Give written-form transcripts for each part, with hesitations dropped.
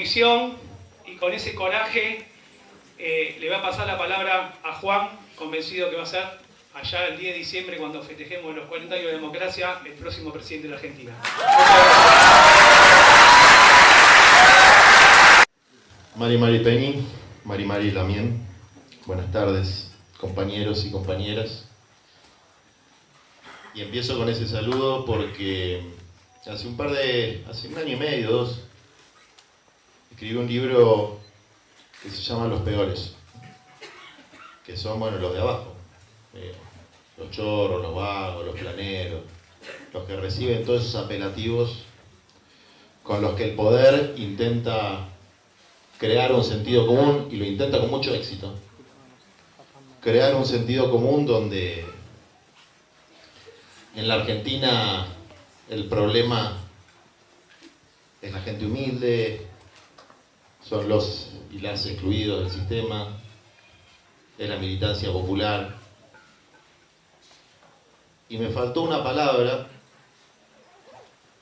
convicción y con ese coraje le va a pasar la palabra a Juan, convencido que va a ser allá el 10 de diciembre, cuando festejemos los 40 años de democracia, el próximo presidente de la Argentina. Mari Peñi, Mari Lamien, buenas tardes, compañeros y compañeras. Y empiezo con ese saludo porque hace un año y medio, 2, escribí un libro que se llama Los Peores, que son, los de abajo, los chorros, los vagos, los planeros, los que reciben todos esos apelativos con los que el poder intenta crear un sentido común, y lo intenta con mucho éxito. Crear un sentido común donde en la Argentina el problema es la gente humilde, son los y las excluidos del sistema, es la militancia popular. Y me faltó una palabra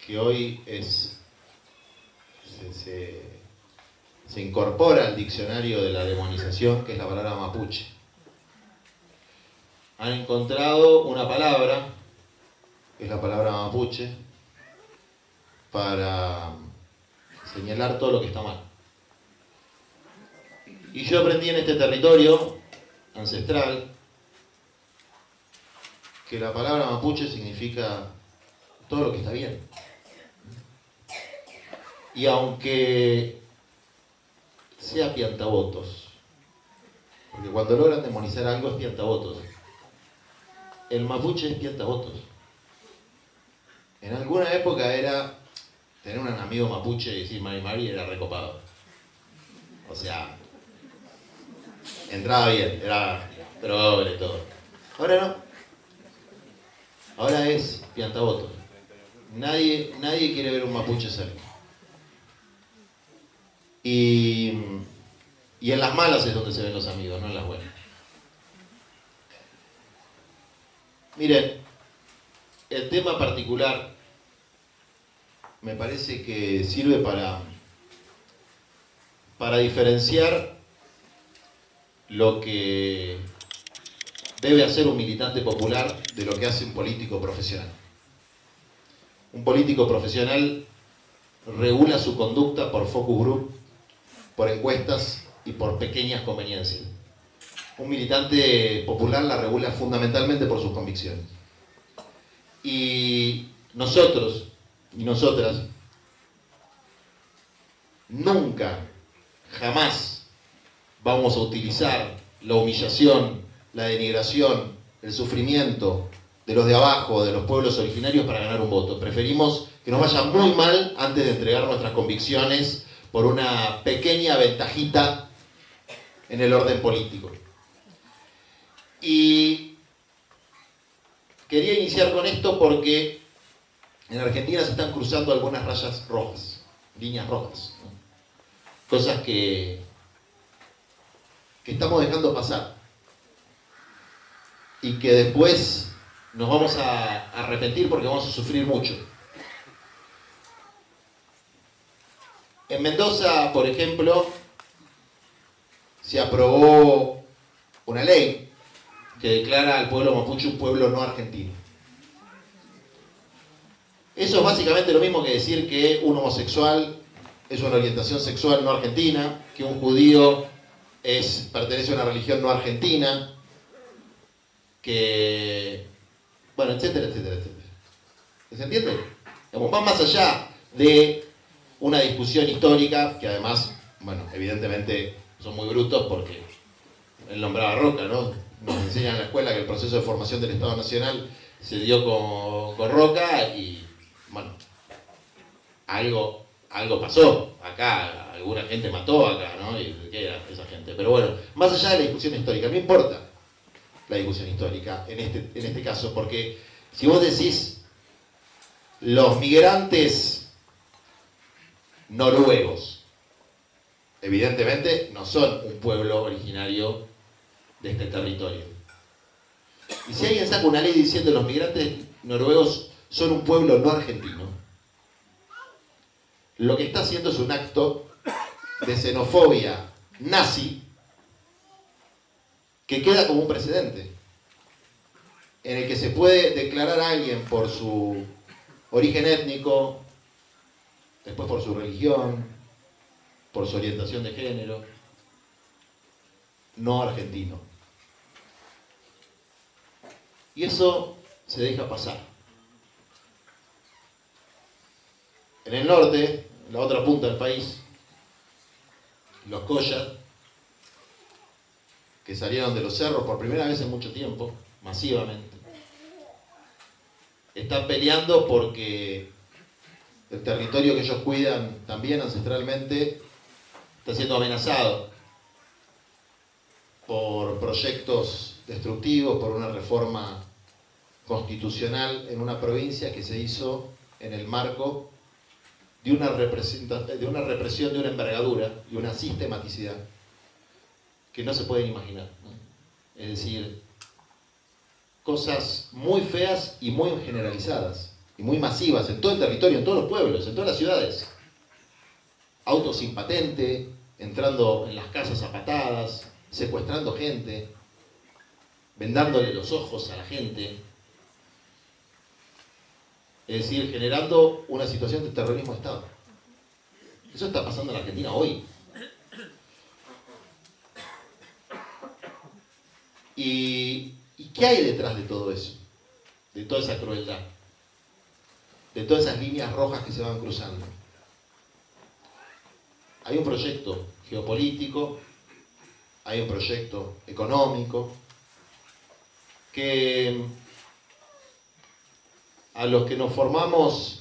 que hoy se incorpora al diccionario de la demonización, que es la palabra mapuche. Han encontrado una palabra, que es la palabra mapuche, para señalar todo lo que está mal. Y yo aprendí en este territorio ancestral que la palabra mapuche significa todo lo que está bien. Y aunque sea piantavotos, porque cuando logran demonizar algo es piantavotos, el mapuche es piantavotos. En alguna época era tener un amigo mapuche y decir Mari era recopado. O sea, entraba bien, era progre todo. Ahora no. Ahora es piantavotos. Nadie quiere ver un mapuche cerca. Y en las malas es donde se ven los amigos, no en las buenas. Miren, el tema particular me parece que sirve para diferenciar lo que debe hacer un militante popular de lo que hace un político profesional. Un político profesional regula su conducta por focus group, por encuestas y por pequeñas conveniencias. Un militante popular la regula fundamentalmente por sus convicciones. Y nosotros y nosotras nunca, jamás vamos a utilizar la humillación, la denigración, el sufrimiento de los de abajo, de los pueblos originarios para ganar un voto. Preferimos que nos vaya muy mal antes de entregar nuestras convicciones por una pequeña ventajita en el orden político. Y quería iniciar con esto porque en Argentina se están cruzando algunas rayas rojas, líneas rojas, ¿no? Cosas que estamos dejando pasar y que después nos vamos a arrepentir porque vamos a sufrir mucho. En Mendoza, por ejemplo, se aprobó una ley que declara al pueblo mapuche un pueblo no argentino. Eso es básicamente lo mismo que decir que un homosexual es una orientación sexual no argentina, que un judío pertenece a una religión no argentina, que... bueno, etcétera, etcétera, etcétera. ¿Se entiende? Va más allá de una discusión histórica, que además, evidentemente son muy brutos porque él nombraba a Roca, ¿no? Nos enseñan en la escuela que el proceso de formación del Estado Nacional se dio con Roca y, algo pasó acá, alguna gente mató acá, ¿no? ¿Y qué era esa gente? Pero bueno, más allá de la discusión histórica, no importa la discusión histórica en este caso, porque si vos decís los migrantes noruegos, evidentemente no son un pueblo originario de este territorio. Y si alguien saca una ley diciendo que los migrantes noruegos son un pueblo no argentino, lo que está haciendo es un acto de xenofobia nazi que queda como un precedente, en el que se puede declarar a alguien por su origen étnico, después por su religión, por su orientación de género, no argentino. Y eso se deja pasar. En el norte, en la otra punta del país, los Collas, que salieron de los cerros por primera vez en mucho tiempo, masivamente, están peleando porque el territorio que ellos cuidan también ancestralmente está siendo amenazado por proyectos destructivos, por una reforma constitucional en una provincia que se hizo en el marco de una represión, de una envergadura y una sistematicidad que no se pueden imaginar, ¿no? Es decir, cosas muy feas y muy generalizadas y muy masivas en todo el territorio, en todos los pueblos, en todas las ciudades. Autos sin patente, entrando en las casas a patadas, secuestrando gente, vendándole los ojos a la gente. Es decir, generando una situación de terrorismo de Estado. Eso está pasando en la Argentina hoy. ¿Y qué hay detrás de todo eso? De toda esa crueldad. De todas esas líneas rojas que se van cruzando. Hay un proyecto geopolítico, hay un proyecto económico, que a los que nos formamos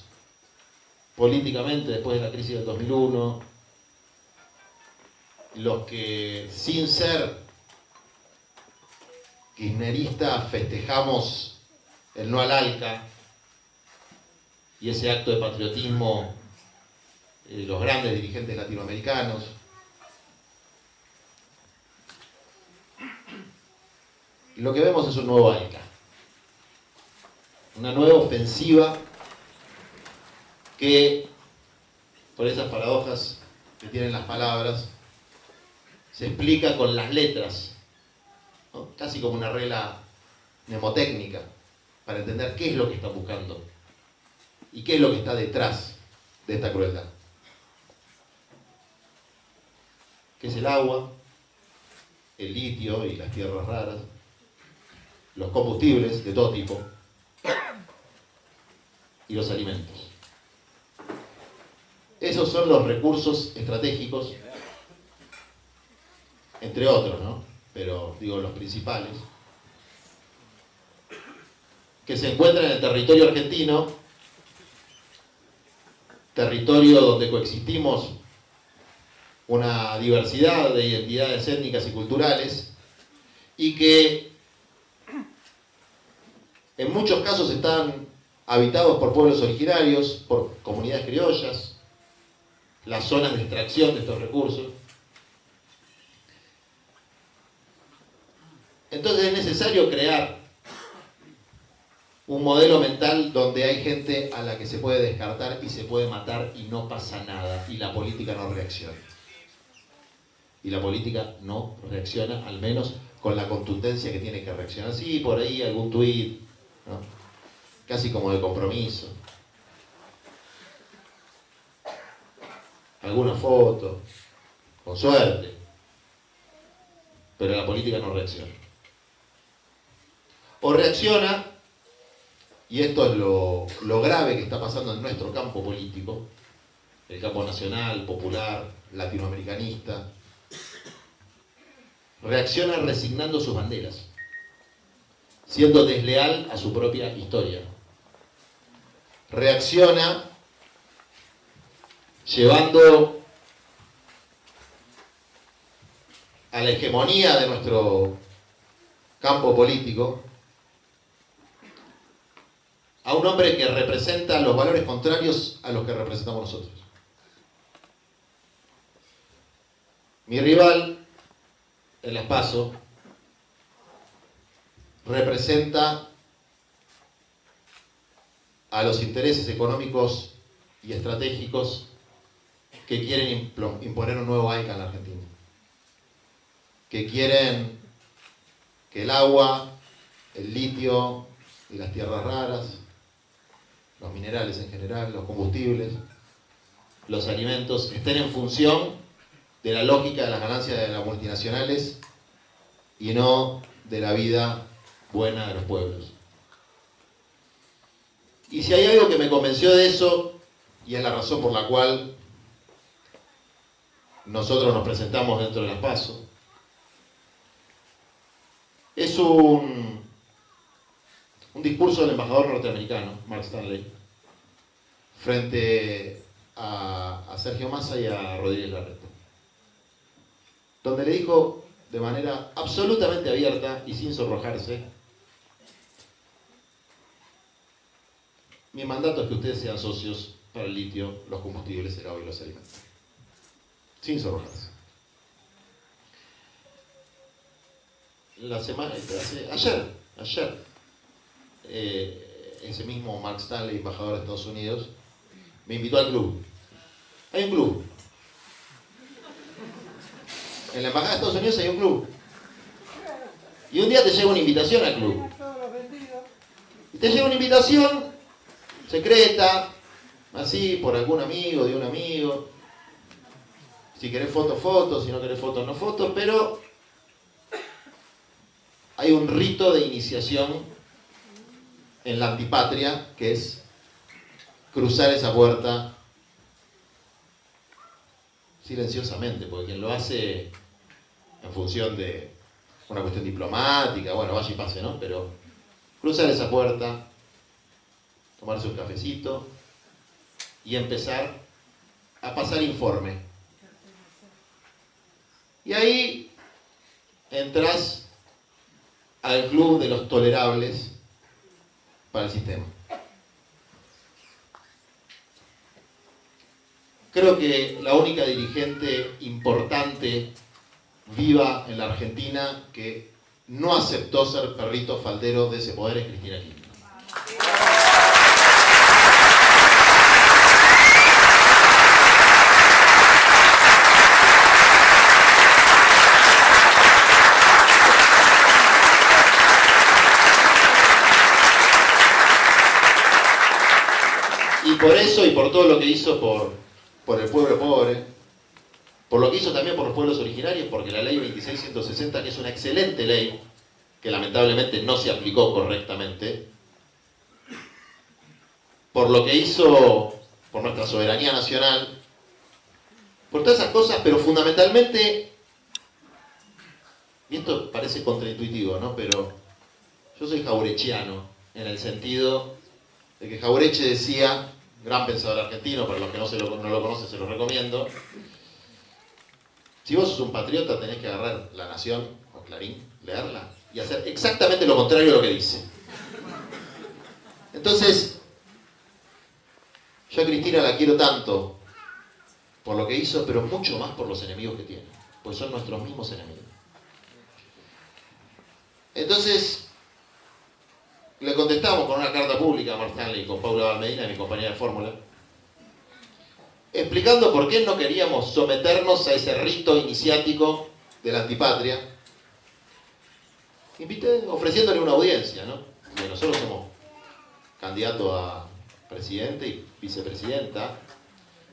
políticamente después de la crisis del 2001, los que sin ser kirchneristas festejamos el no al ALCA y ese acto de patriotismo de los grandes dirigentes latinoamericanos, lo que vemos es un nuevo ALCA. Una nueva ofensiva que, por esas paradojas que tienen las palabras, se explica con las letras, ¿no? Casi como una regla mnemotécnica, para entender qué es lo que están buscando y qué es lo que está detrás de esta crueldad. ¿Qué es el agua, el litio y las tierras raras, los combustibles de todo tipo y los alimentos? Esos son los recursos estratégicos, entre otros, ¿no? Pero digo los principales, que se encuentran en el territorio argentino, territorio donde coexistimos una diversidad de identidades étnicas y culturales, y que en muchos casos están habitados por pueblos originarios, por comunidades criollas, las zonas de extracción de estos recursos. Entonces es necesario crear un modelo mental donde hay gente a la que se puede descartar y se puede matar y no pasa nada, y la política no reacciona. Y la política no reacciona, al menos con la contundencia que tiene que reaccionar. Sí, por ahí algún tuit, ¿no? Casi como de compromiso. Alguna foto, con suerte. Pero la política no reacciona. O reacciona, y esto es lo grave que está pasando en nuestro campo político, el campo nacional, popular, latinoamericanista, reacciona resignando sus banderas, siendo desleal a su propia historia. Reacciona llevando a la hegemonía de nuestro campo político a un hombre que representa los valores contrarios a los que representamos nosotros. Mi rival en las PASO representa a los intereses económicos y estratégicos que quieren imponer un nuevo AICA en la Argentina, que quieren que el agua, el litio y las tierras raras, los minerales en general, los combustibles, los alimentos, estén en función de la lógica de las ganancias de las multinacionales y no de la vida buena de los pueblos. Y si hay algo que me convenció de eso, y es la razón por la cual nosotros nos presentamos dentro de las PASO, es un discurso del embajador norteamericano, Mark Stanley, frente a Sergio Massa y a Rodríguez Larreta, donde le dijo de manera absolutamente abierta y sin sonrojarse: mi mandato es que ustedes sean socios para el litio, los combustibles, el agua y los alimentos. Sin sonrojarse. Ayer, ese mismo Mark Stanley, embajador de Estados Unidos, me invitó al club. Hay un club. En la embajada de Estados Unidos hay un club. Y un día te llega una invitación al club. Y te llega una invitación secreta, así, por algún amigo, de un amigo. Si querés fotos, si no querés fotos, no fotos, pero hay un rito de iniciación en la antipatria, que es cruzar esa puerta silenciosamente, porque quien lo hace en función de una cuestión diplomática, bueno, vaya y pase, ¿no? Pero cruzar esa puerta, tomarse un cafecito y empezar a pasar informe. Y ahí entras al club de los tolerables para el sistema. Creo que la única dirigente importante viva en la Argentina que no aceptó ser perrito faldero de ese poder es Cristina Kirchner. Y por eso y por todo lo que hizo por el pueblo pobre, por lo que hizo también por los pueblos originarios, porque la ley 26.160, que es una excelente ley, que lamentablemente no se aplicó correctamente, por lo que hizo por nuestra soberanía nacional, por todas esas cosas, pero fundamentalmente, y esto parece contraintuitivo, ¿no? Pero yo soy jaurechiano, en el sentido de que Jaureche decía, gran pensador argentino, para los que no lo conocen se lo recomiendo: si vos sos un patriota tenés que agarrar La Nación o Clarín, leerla y hacer exactamente lo contrario de lo que dice. Entonces, yo a Cristina la quiero tanto por lo que hizo, pero mucho más por los enemigos que tiene, pues son nuestros mismos enemigos. Entonces, le contestamos con una carta pública a Mark Stanley, con Paula Valmedina, mi compañera de fórmula, explicando por qué no queríamos someternos a ese rito iniciático de la antipatria. Ofreciéndole una audiencia, ¿no? Porque nosotros somos candidatos a presidente y vicepresidenta.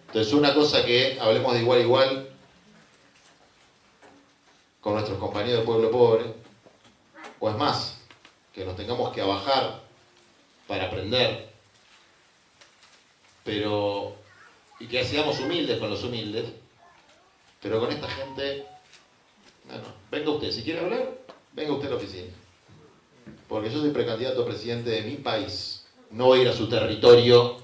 Entonces, una cosa que hablemos de igual a igual con nuestros compañeros de pueblo pobre, o es más, que nos tengamos que abajar para aprender, pero y que seamos humildes con los humildes, pero con esta gente, no, venga usted, si quiere hablar, venga usted a la oficina, porque yo soy precandidato a presidente de mi país, no voy a ir a su territorio,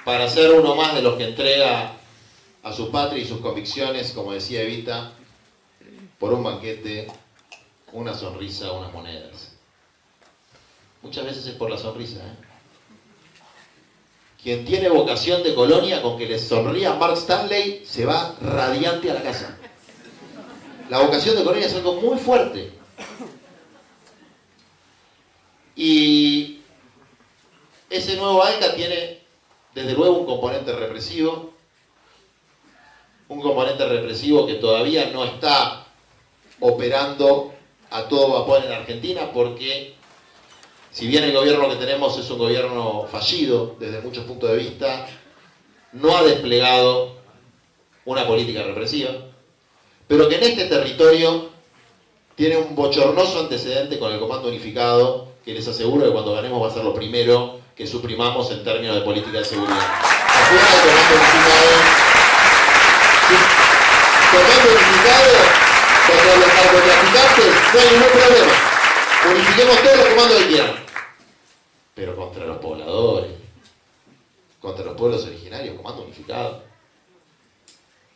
para ser uno más de los que entrega a su patria y sus convicciones, como decía Evita, por un banquete, una sonrisa, unas monedas. Muchas veces es por la sonrisa, ¿eh? Quien tiene vocación de colonia, con que le sonría a Mark Stanley, se va radiante a la casa. La vocación de Colonia es algo muy fuerte. Y ese nuevo ALCA tiene, desde luego, un componente represivo que todavía no está operando a todo vapor en Argentina, porque si bien el gobierno que tenemos es un gobierno fallido desde muchos puntos de vista, no ha desplegado una política represiva, pero que en este territorio tiene un bochornoso antecedente con el Comando Unificado, que les aseguro que cuando ganemos va a ser lo primero que suprimamos en términos de política de seguridad. Afuera del Comando Unificado, Comando Unificado contra los narcotraficantes, no hay ningún problema. Unifiquemos todos los comandos que quieran. Pero contra los pobladores, contra los pueblos originarios, Comando Unificado.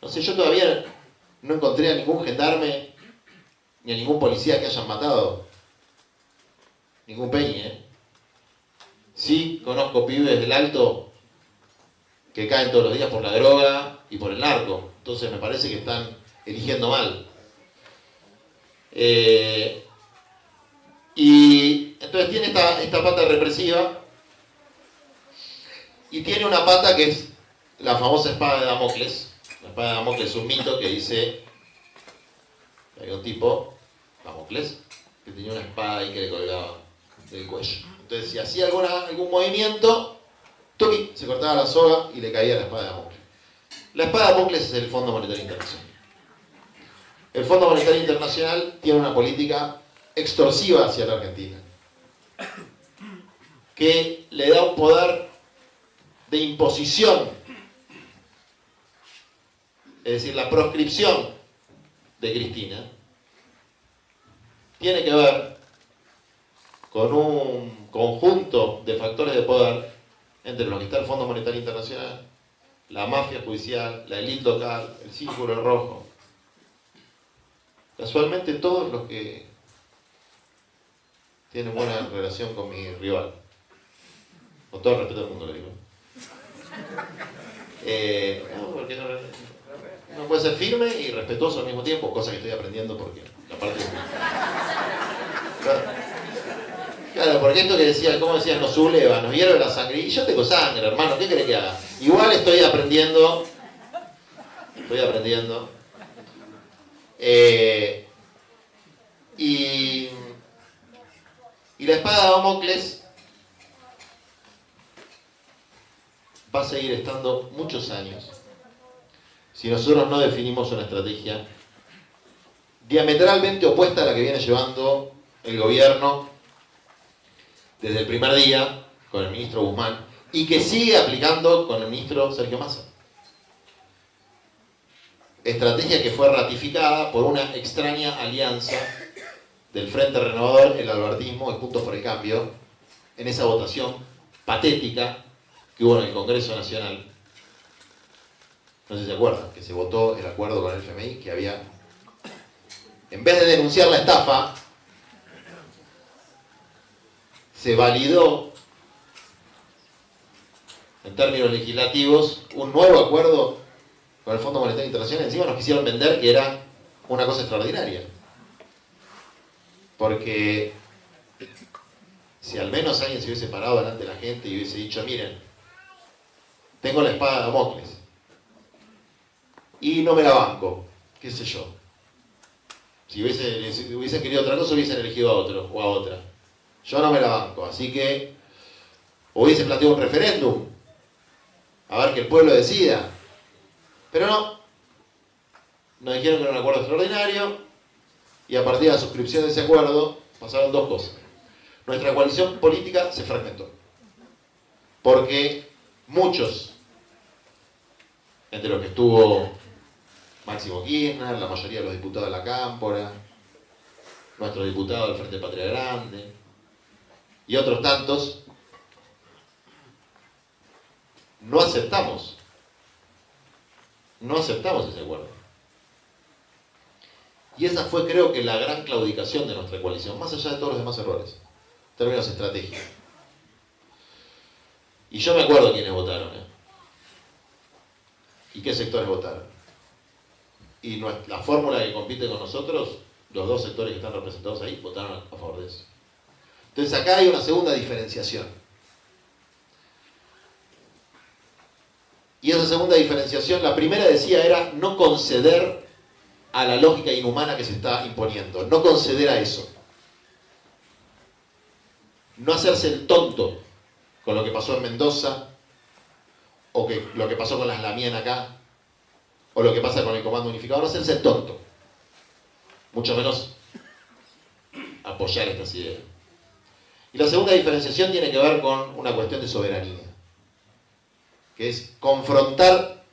No sé, yo todavía no encontré a ningún gendarme ni a ningún policía que hayan matado. Ningún peñi, ¿eh? Sí, conozco pibes del Alto que caen todos los días por la droga y por el narco. Entonces me parece que están eligiendo mal. Y entonces tiene esta pata represiva y tiene una pata que es la famosa espada de Damocles. La espada de Damocles es un mito que dice que había un tipo, Damocles, que tenía una espada ahí que le colgaba del cuello. Entonces si hacía algún movimiento, ¡tuki!, se cortaba la soga y le caía la espada de Damocles. La espada de Damocles es el Fondo Monetario Internacional. El Fondo Monetario Internacional tiene una política extorsiva hacia la Argentina, que le da un poder de imposición, es decir, la proscripción de Cristina, tiene que ver con un conjunto de factores de poder entre los que está el Fondo Monetario Internacional, la mafia judicial, la élite local, el Círculo Rojo. Casualmente todos los que tienen buena relación con mi rival. Con todo el respeto del mundo le digo. No, porque no puede ser firme y respetuoso al mismo tiempo, cosa que estoy aprendiendo porque la parte de... Claro, porque esto que decía, como decían, nos subleva, nos hierve la sangre. Y yo tengo sangre, hermano, ¿qué querés que haga? Igual estoy aprendiendo. Y la espada de Damocles va a seguir estando muchos años si nosotros no definimos una estrategia diametralmente opuesta a la que viene llevando el gobierno desde el primer día con el ministro Guzmán y que sigue aplicando con el ministro Sergio Massa. Estrategia que fue ratificada por una extraña alianza del Frente Renovador, el albertismo y Juntos por el Cambio, en esa votación patética que hubo en el Congreso Nacional. No sé si se acuerdan, que se votó el acuerdo con el FMI, que había, en vez de denunciar la estafa, se validó en términos legislativos un nuevo acuerdo con el Fondo Monetario Internacional. Encima nos quisieron vender que era una cosa extraordinaria. Porque si al menos alguien se hubiese parado delante de la gente y hubiese dicho, miren, tengo la espada de Damocles y no me la banco, qué sé yo. Si hubiesen querido otra cosa, hubiesen elegido a otro o a otra. Yo no me la banco, así que hubiese planteado un referéndum, a ver que el pueblo decida. Pero no, nos dijeron que era un acuerdo extraordinario y a partir de la suscripción de ese acuerdo pasaron dos cosas. Nuestra coalición política se fragmentó, porque muchos, entre los que estuvo Máximo Kirchner, la mayoría de los diputados de la Cámpora, nuestro diputado del Frente Patria Grande y otros tantos, no aceptamos ese acuerdo. Y esa fue, creo que, la gran claudicación de nuestra coalición, más allá de todos los demás errores, en términos estratégicos. Y yo me acuerdo quiénes votaron, ¿Y qué sectores votaron? y la fórmula que compite con nosotros, los dos sectores que están representados ahí votaron a favor de eso. Entonces acá hay una segunda diferenciación. Y esa segunda diferenciación, la primera decía, era no conceder a la lógica inhumana que se está imponiendo, no conceder a eso. No hacerse el tonto con lo que pasó en Mendoza, o lo que pasó con las Lamien acá, o lo que pasa con el Comando Unificado, no hacerse el tonto. Mucho menos apoyar estas ideas. Y la segunda diferenciación tiene que ver con una cuestión de soberanía, que es confrontar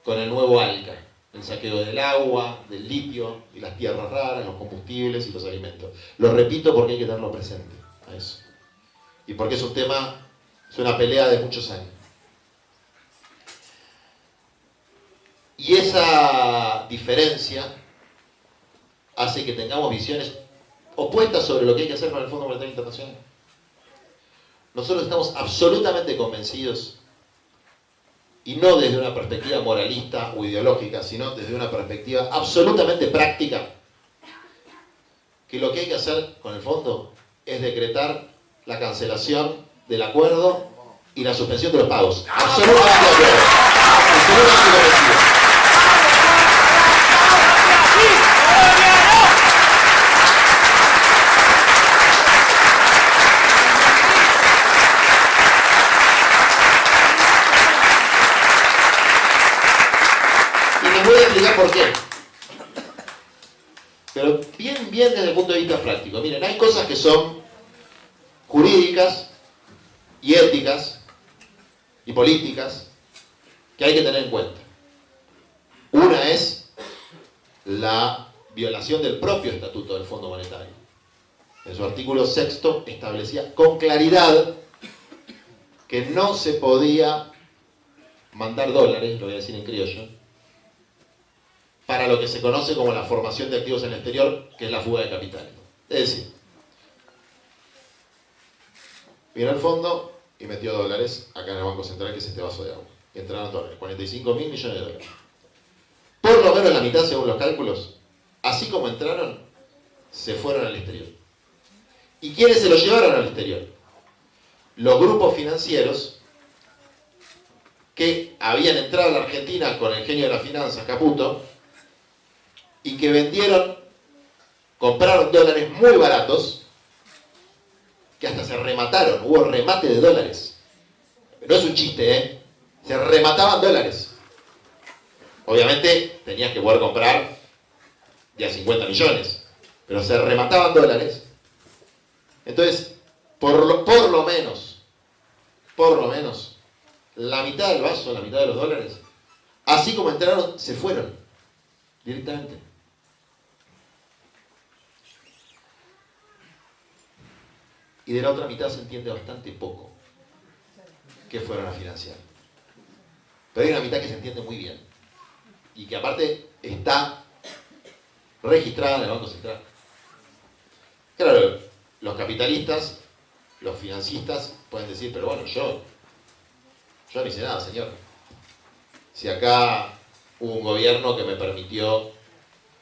con el nuevo ALCA, el saqueo del agua, del litio y las tierras raras, los combustibles y los alimentos. Lo repito porque hay que tenerlo presente a eso. Y porque es un tema, es una pelea de muchos años. Y esa diferencia hace que tengamos visiones opuestas sobre lo que hay que hacer con el Fondo Monetario Internacional. Nosotros estamos absolutamente convencidos, y no desde una perspectiva moralista o ideológica, sino desde una perspectiva absolutamente práctica, que lo que hay que hacer con el fondo es decretar la cancelación del acuerdo y la suspensión de los pagos. Absolutamente de acuerdo. Absolutamente convencido. Voy a explicar por qué. Pero bien desde el punto de vista práctico. Miren, hay cosas que son jurídicas y éticas y políticas que hay que tener en cuenta. Una es la violación del propio estatuto del Fondo Monetario. En su artículo 6 establecía con claridad que no se podía mandar dólares, lo voy a decir en criollo, para lo que se conoce como la formación de activos en el exterior, que es la fuga de capitales. Es decir, vino el fondo y metió dólares acá en el Banco Central, que es este vaso de agua. Y entraron dólares, 45.000 millones de dólares. Por lo menos la mitad, según los cálculos, así como entraron, se fueron al exterior. ¿Y quiénes se los llevaron al exterior? Los grupos financieros que habían entrado a la Argentina con el genio de las finanzas, Caputo, y que compraron dólares muy baratos, que hasta se remataron, hubo remate de dólares. No es un chiste, ¿eh? Se remataban dólares. Obviamente tenías que poder comprar ya 50 millones, pero se remataban dólares. Entonces, por lo menos, la mitad del vaso, la mitad de los dólares, así como entraron, se fueron directamente. Y de la otra mitad se entiende bastante poco que fueron a financiar. Pero hay una mitad que se entiende muy bien y que aparte está registrada en el Banco Central. Claro, los capitalistas, los financistas pueden decir, pero bueno, yo no hice nada, señor. Si acá hubo un gobierno que me permitió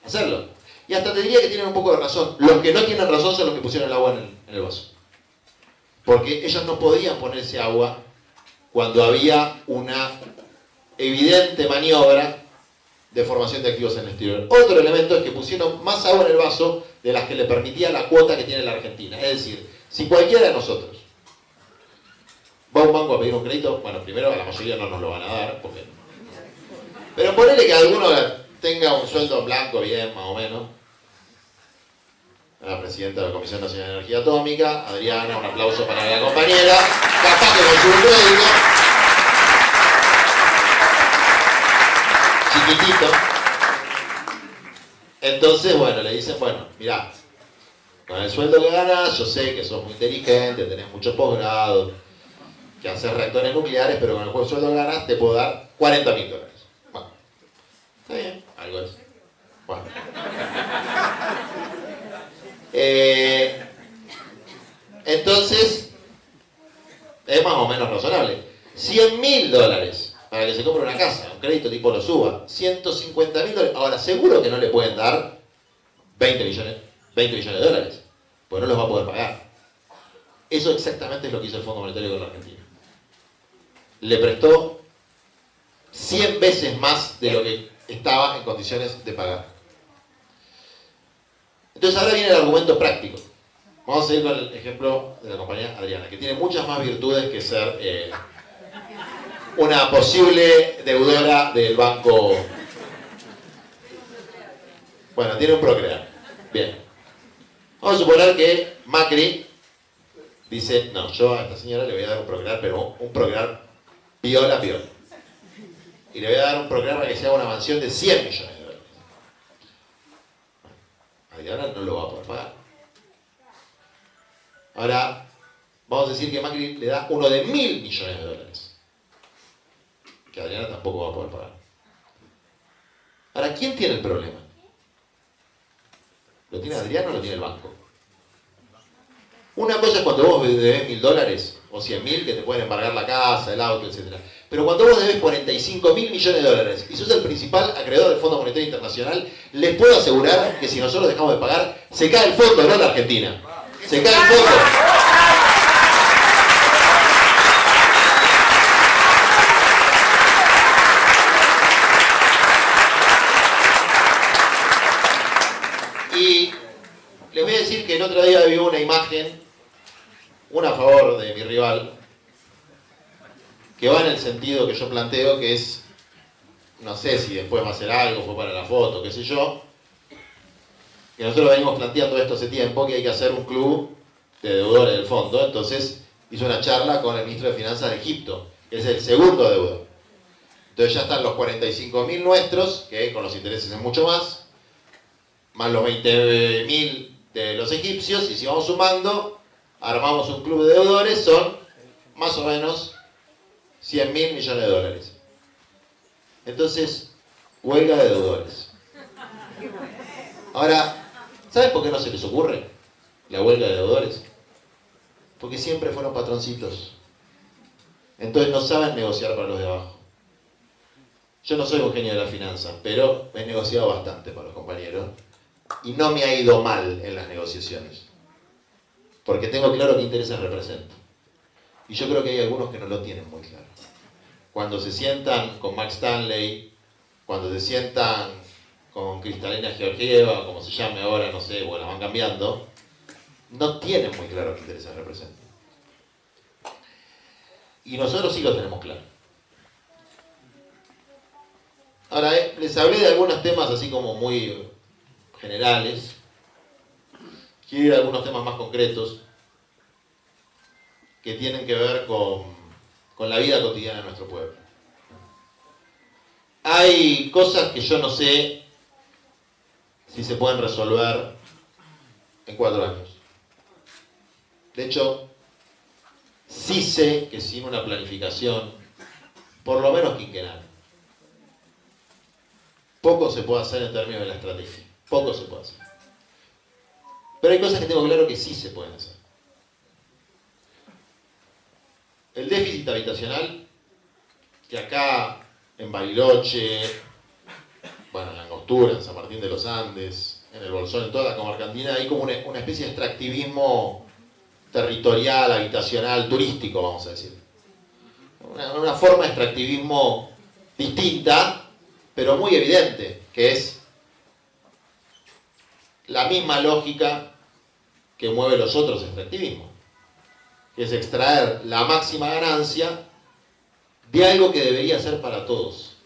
hacerlo. Y hasta te diría que tienen un poco de razón. Los que no tienen razón son los que pusieron el agua en el vaso. Porque ellos no podían ponerse agua cuando había una evidente maniobra de formación de activos en el exterior. Otro elemento es que pusieron más agua en el vaso de las que le permitía la cuota que tiene la Argentina. Es decir, si cualquiera de nosotros va a un banco a pedir un crédito, bueno, primero a la mayoría no nos lo van a dar, pero ponele que alguno tenga un sueldo blanco bien, más o menos. La presidenta de la Comisión Nacional de Energía Atómica, Adriana, un aplauso para la compañera, capaz que con su crédito chiquitito. Entonces, bueno, le dicen, bueno, mirá, con el sueldo que ganás, yo sé que sos muy inteligente, tenés mucho posgrado, que haces reactores nucleares, pero con el sueldo que ganás te puedo dar $40.000. Bueno, está bien, algo es. Bueno. Entonces, es más o menos razonable. $100.000 para que se compre una casa. un crédito tipo lo suba, $150.000. Ahora, seguro que no le pueden dar 20 millones de dólares, porque no los va a poder pagar. Eso exactamente es lo que hizo el Fondo Monetario con la Argentina. Le prestó 100 veces más de lo que estaba en condiciones de pagar. Entonces ahora viene el argumento práctico. Vamos a seguir con el ejemplo de la compañía Adriana, que tiene muchas más virtudes que ser una posible deudora del banco. Bueno, tiene un Procrear. Bien. Vamos a suponer que Macri dice, no, yo a esta señora le voy a dar un Procrear, pero un Procrear piola. Y le voy a dar un Procrear para que sea una mansión de 100 millones de dólares. Adriana no lo va a poder pagar. Ahora, vamos a decir que Macri le da uno de 1.000 millones de dólares. Que Adriana tampoco va a poder pagar. Ahora, ¿quién tiene el problema? ¿Lo tiene Adriana o lo tiene el banco? Una cosa es cuando vos debes $1.000 o 100.000 que te pueden embargar la casa, el auto, etc. Pero cuando vos debes 45.000 millones de dólares y sos el principal acreedor del Fondo Monetario Internacional, les puedo asegurar que si nosotros dejamos de pagar, se cae el fondo, no la Argentina. Se cae el fondo. Y les voy a decir que el otro día vi una imagen, una a favor de mi rival, que va en el sentido que yo planteo, que es, no sé si después va a hacer algo, fue para la foto, qué sé yo, que nosotros venimos planteando esto hace tiempo, que hay que hacer un club de deudores del fondo. Entonces hizo una charla con el ministro de Finanzas de Egipto, que es el segundo deudor. Entonces ya están los 45.000 nuestros, que con los intereses es mucho más los 20.000 de los egipcios, y si vamos sumando, armamos un club de deudores, son más o menos 100.000 millones de dólares. Entonces, huelga de deudores. Ahora, ¿sabes por qué no se les ocurre la huelga de deudores? Porque siempre fueron patroncitos. Entonces no saben negociar para los de abajo. Yo no soy un genio de la finanza, pero he negociado bastante para los compañeros y no me ha ido mal en las negociaciones. Porque tengo claro qué intereses represento. Y yo creo que hay algunos que no lo tienen muy claro. Cuando se sientan con Max Stanley, cuando se sientan con Cristalina Georgieva, como se llame ahora, no sé, bueno, van cambiando, no tienen muy claro qué intereses representan. Y nosotros sí lo tenemos claro. Ahora, les hablé de algunos temas así como muy generales. Quiero ir a algunos temas más concretos que tienen que ver con la vida cotidiana de nuestro pueblo. Hay cosas que yo no sé si se pueden resolver en 4 años. De hecho, sí sé que sin una planificación, por lo menos quinquenal, poco se puede hacer en términos de la estrategia. Poco se puede hacer. Pero hay cosas que tengo claro que sí se pueden hacer. El déficit habitacional, que acá en Bariloche, bueno, en Angostura, en San Martín de los Andes, en el Bolsón, en toda la comarca andina, hay como una especie de extractivismo territorial, habitacional, turístico, vamos a decir. Una forma de extractivismo distinta, pero muy evidente, que es la misma lógica que mueve los otros extractivismos, que es extraer la máxima ganancia de algo que debería ser para todos,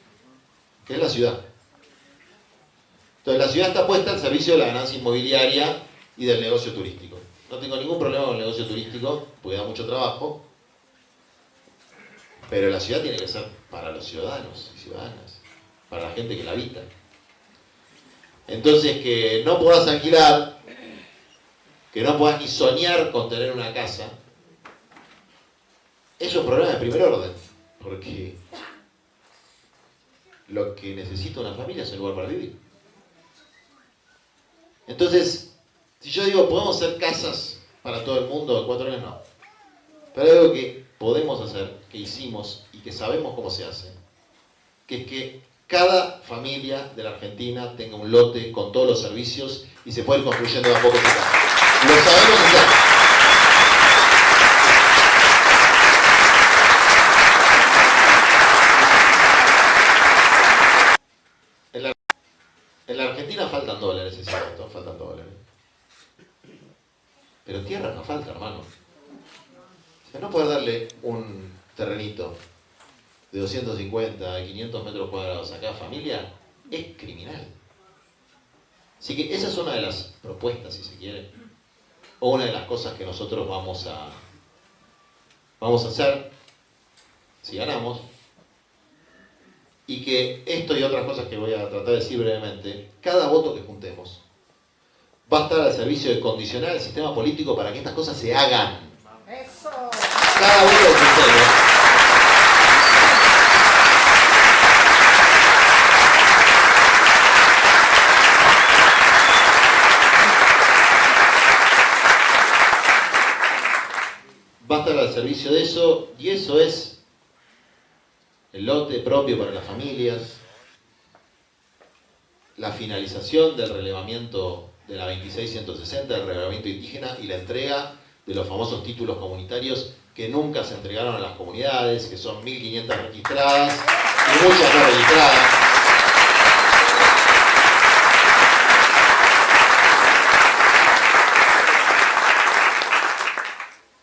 que es la ciudad. Entonces la ciudad está puesta al servicio de la ganancia inmobiliaria y del negocio turístico. No tengo ningún problema con el negocio turístico, porque da mucho trabajo, pero la ciudad tiene que ser para los ciudadanos y ciudadanas, para la gente que la habita. Entonces, que no puedas alquilar, que no puedas ni soñar con tener una casa, es un problema de primer orden, porque lo que necesita una familia es un lugar para vivir. Entonces, si yo digo, ¿podemos hacer casas para todo el mundo en 4 años? No. Pero hay algo que podemos hacer, que hicimos y que sabemos cómo se hace, que es que cada familia de la Argentina tenga un lote con todos los servicios y se puede ir construyendo de a poco su casa. Lo sabemos hacer. En la Argentina faltan dólares, es cierto, faltan dólares. Pero tierra no falta, hermano. O sea, no poder darle un terrenito de 250 a 500 metros cuadrados a cada familia es criminal. Así que esa es una de las propuestas, si se quiere, o una de las cosas que nosotros vamos a hacer si ganamos. Y que esto y otras cosas que voy a tratar de decir brevemente, cada voto que juntemos va a estar al servicio de condicionar el sistema político para que estas cosas se hagan. ¡Eso! Cada voto que juntemos va a estar al servicio de eso, y eso es el lote propio para las familias, la finalización del relevamiento de la 26160, del relevamiento indígena, y la entrega de los famosos títulos comunitarios que nunca se entregaron a las comunidades, que son 1500 registradas y muchas no registradas.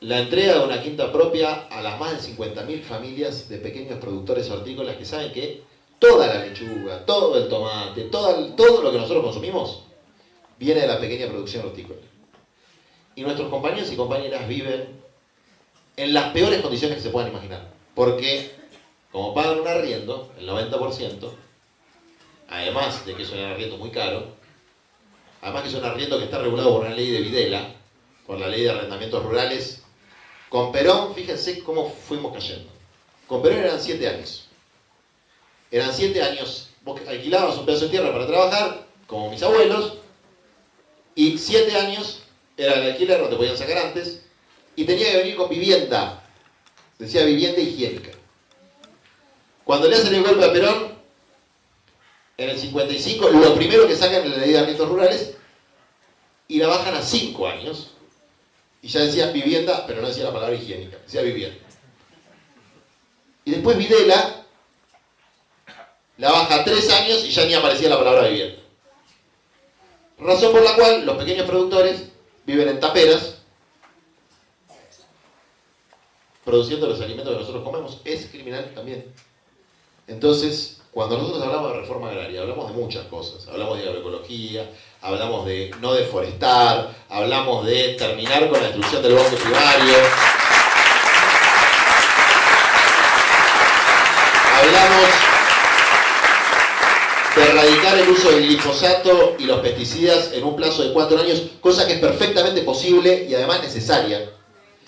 La entrega de una quinta propia a las más de 50.000 familias de pequeños productores hortícolas que saben que toda la lechuga, todo el tomate, todo lo que nosotros consumimos viene de la pequeña producción hortícola. Y nuestros compañeros y compañeras viven en las peores condiciones que se puedan imaginar. Porque, como pagan un arriendo, el 90%, además de que es un arriendo muy caro, además que es un arriendo que está regulado por una ley de Videla, por la ley de arrendamientos rurales. Con Perón, fíjense cómo fuimos cayendo. Con Perón eran 7 años. Eran 7 años, vos alquilabas un pedazo de tierra para trabajar, como mis abuelos, y 7 años era el alquiler, no te podían sacar antes, y tenía que venir con vivienda. Decía vivienda higiénica. Cuando le hacen el golpe a Perón, en el 55, lo primero que sacan es la ley de arrendamientos rurales, y la bajan a 5 años. Y ya decía vivienda, pero no decía la palabra higiénica, decía vivienda. Y después Videla la baja a 3 años y ya ni aparecía la palabra vivienda. Razón por la cual los pequeños productores viven en taperas, produciendo los alimentos que nosotros comemos. Es criminal también. Entonces, cuando nosotros hablamos de reforma agraria, hablamos de muchas cosas. Hablamos de agroecología, hablamos de no deforestar, hablamos de terminar con la destrucción del bosque primario. Hablamos de erradicar el uso del glifosato y los pesticidas en un plazo de 4 años, cosa que es perfectamente posible y además necesaria.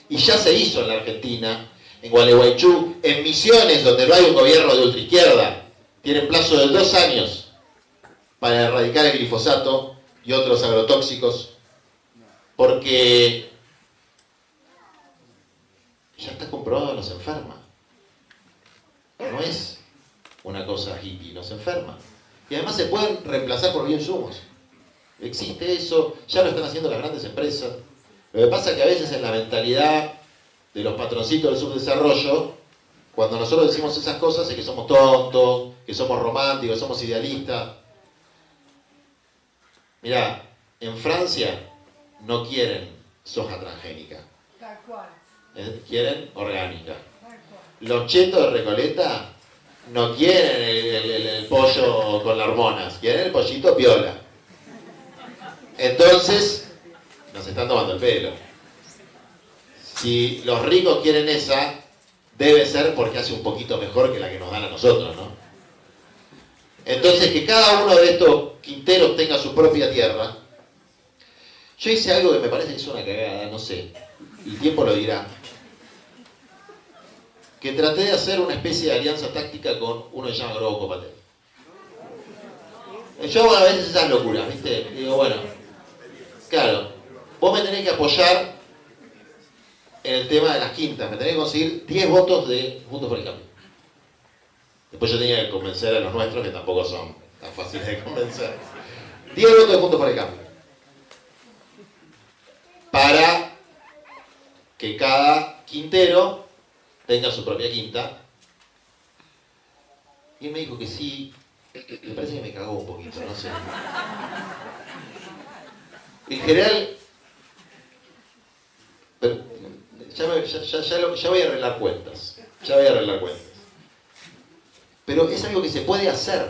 Y ya se hizo en la Argentina, en Gualeguaychú, en Misiones, donde no hay un gobierno de ultraizquierda. Tienen plazo de 2 años para erradicar el glifosato y otros agrotóxicos, porque ya está comprobado que nos enferma. No es una cosa hippie, nos enferma. Y además se pueden reemplazar por bioinsumos. Existe eso, ya lo están haciendo las grandes empresas. Lo que pasa es que a veces en la mentalidad de los patroncitos del subdesarrollo, cuando nosotros decimos esas cosas es que somos tontos, que somos románticos, somos idealistas. Mirá, en Francia no quieren soja transgénica. Tal cual. Quieren orgánica. Los chetos de Recoleta no quieren el pollo con las hormonas, quieren el pollito piola. Entonces, nos están tomando el pelo. Si los ricos quieren esa, debe ser porque hace un poquito mejor que la que nos dan a nosotros, ¿no? Entonces, que cada uno de estos quinteros tenga su propia tierra. Yo hice algo que me parece que es una cagada, no sé, el tiempo lo dirá. Que traté de hacer una especie de alianza táctica con uno que se llama Grobo Copatel. Yo hago a veces esas locuras, ¿viste? Digo, bueno, claro, vos me tenés que apoyar en el tema de las quintas, me tenés que conseguir 10 votos de Juntos por el Cambio. Después yo tenía que convencer a los nuestros, que tampoco son tan fáciles de convencer. 10 votos de Juntos por el Cambio. Para que cada quintero tenga su propia quinta. Y él me dijo que sí. Me parece que me cagó un poquito, no sé. En general, pero ya voy a arreglar cuentas. Ya voy a arreglar cuentas. Pero es algo que se puede hacer.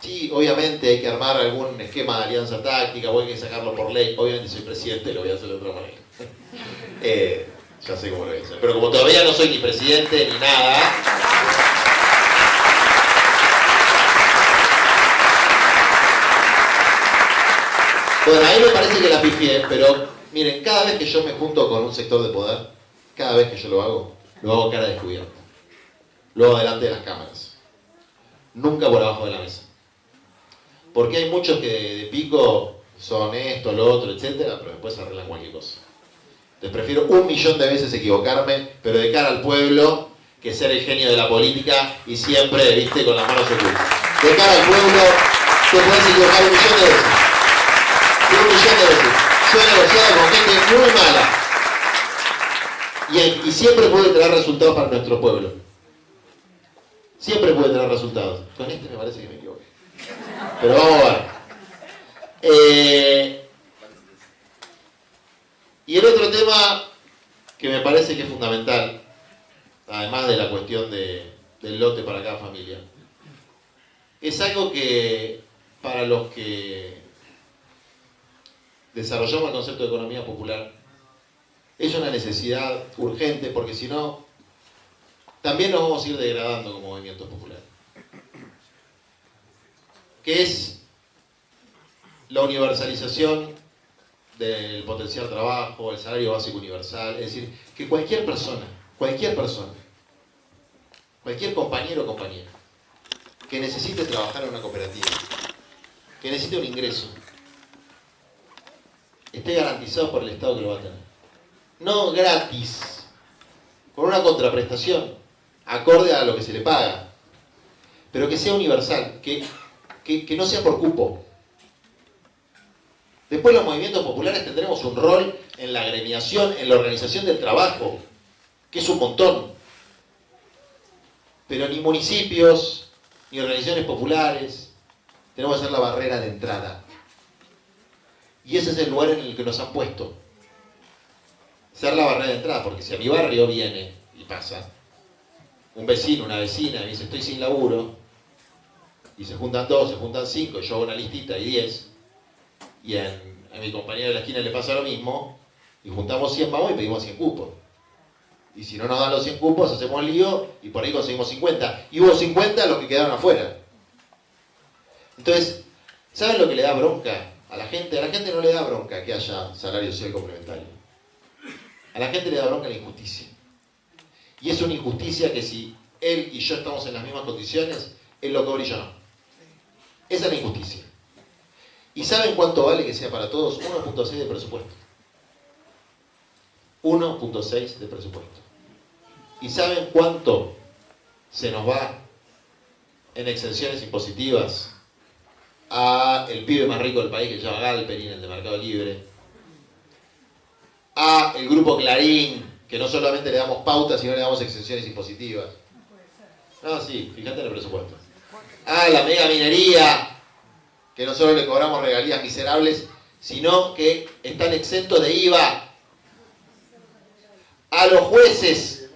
Sí, obviamente hay que armar algún esquema de alianza táctica, o hay que sacarlo por ley. Obviamente soy presidente, lo voy a hacer de otra manera. Ya sé cómo lo voy a hacer. Pero como todavía no soy ni presidente ni nada... Bueno, ahí me parece que la pifié, pero miren, cada vez que yo me junto con un sector de poder, cada vez que yo lo hago a cara descubierta. Lo hago delante de las cámaras. Nunca por abajo de la mesa. Porque hay muchos que de pico son esto, lo otro, etcétera, pero después arreglan cualquier cosa. Entonces prefiero 1.000.000 de veces equivocarme, pero de cara al pueblo, que ser el genio de la política y siempre, viste, con las manos ocultas. De cara al pueblo, te puedes equivocar 1.000.000 de veces. 1.000.000 de veces. Yo he negociado con gente muy mala. Y siempre puede traer resultados para nuestro pueblo. Siempre puede traer resultados. Con este me parece que me equivoqué. Pero vamos a ver. Y el otro tema que me parece que es fundamental, además de la cuestión del lote para cada familia, es algo que para los que desarrollamos el concepto de economía popular es una necesidad urgente, porque si no, también nos vamos a ir degradando como movimiento popular. Que es la universalización del potencial trabajo, el salario básico universal, es decir, que cualquier persona, cualquier compañero o compañera, que necesite trabajar en una cooperativa, que necesite un ingreso, esté garantizado por el Estado que lo va a tener. No gratis, con una contraprestación, acorde a lo que se le paga, pero que sea universal, que no sea por cupo. Después los movimientos populares tendremos un rol en la agremiación, en la organización del trabajo, que es un montón. Pero ni municipios, ni organizaciones populares, tenemos que ser la barrera de entrada. Y ese es el lugar en el que nos han puesto. Ser la barrera de entrada, porque si a mi barrio viene, y pasa, un vecino, una vecina, me dice estoy sin laburo, y se juntan 2, se juntan 5, yo hago una listita y 10, y a mi compañero de la esquina le pasa lo mismo, y juntamos 100, vamos y pedimos 100 cupos. Y si no nos dan los 100 cupos, hacemos lío, y por ahí conseguimos 50. Y hubo 50 los que quedaron afuera. Entonces, ¿saben lo que le da bronca a la gente? A la gente no le da bronca que haya salario social complementario. A la gente le da bronca la injusticia. Y es una injusticia que si él y yo estamos en las mismas condiciones, él lo cobra y yo no. Esa es la injusticia. ¿Y saben cuánto vale que sea para todos? 1.6 de presupuesto. 1.6 de presupuesto. ¿Y saben cuánto se nos va en exenciones impositivas a el pibe más rico del país que se llama Galperin, el de Mercado Libre? A el grupo Clarín, que no solamente le damos pautas, sino le damos exenciones impositivas. No, sí, fíjate en el presupuesto. A la mega minería, que no solo le cobramos regalías miserables, sino que están exentos de IVA. A los jueces,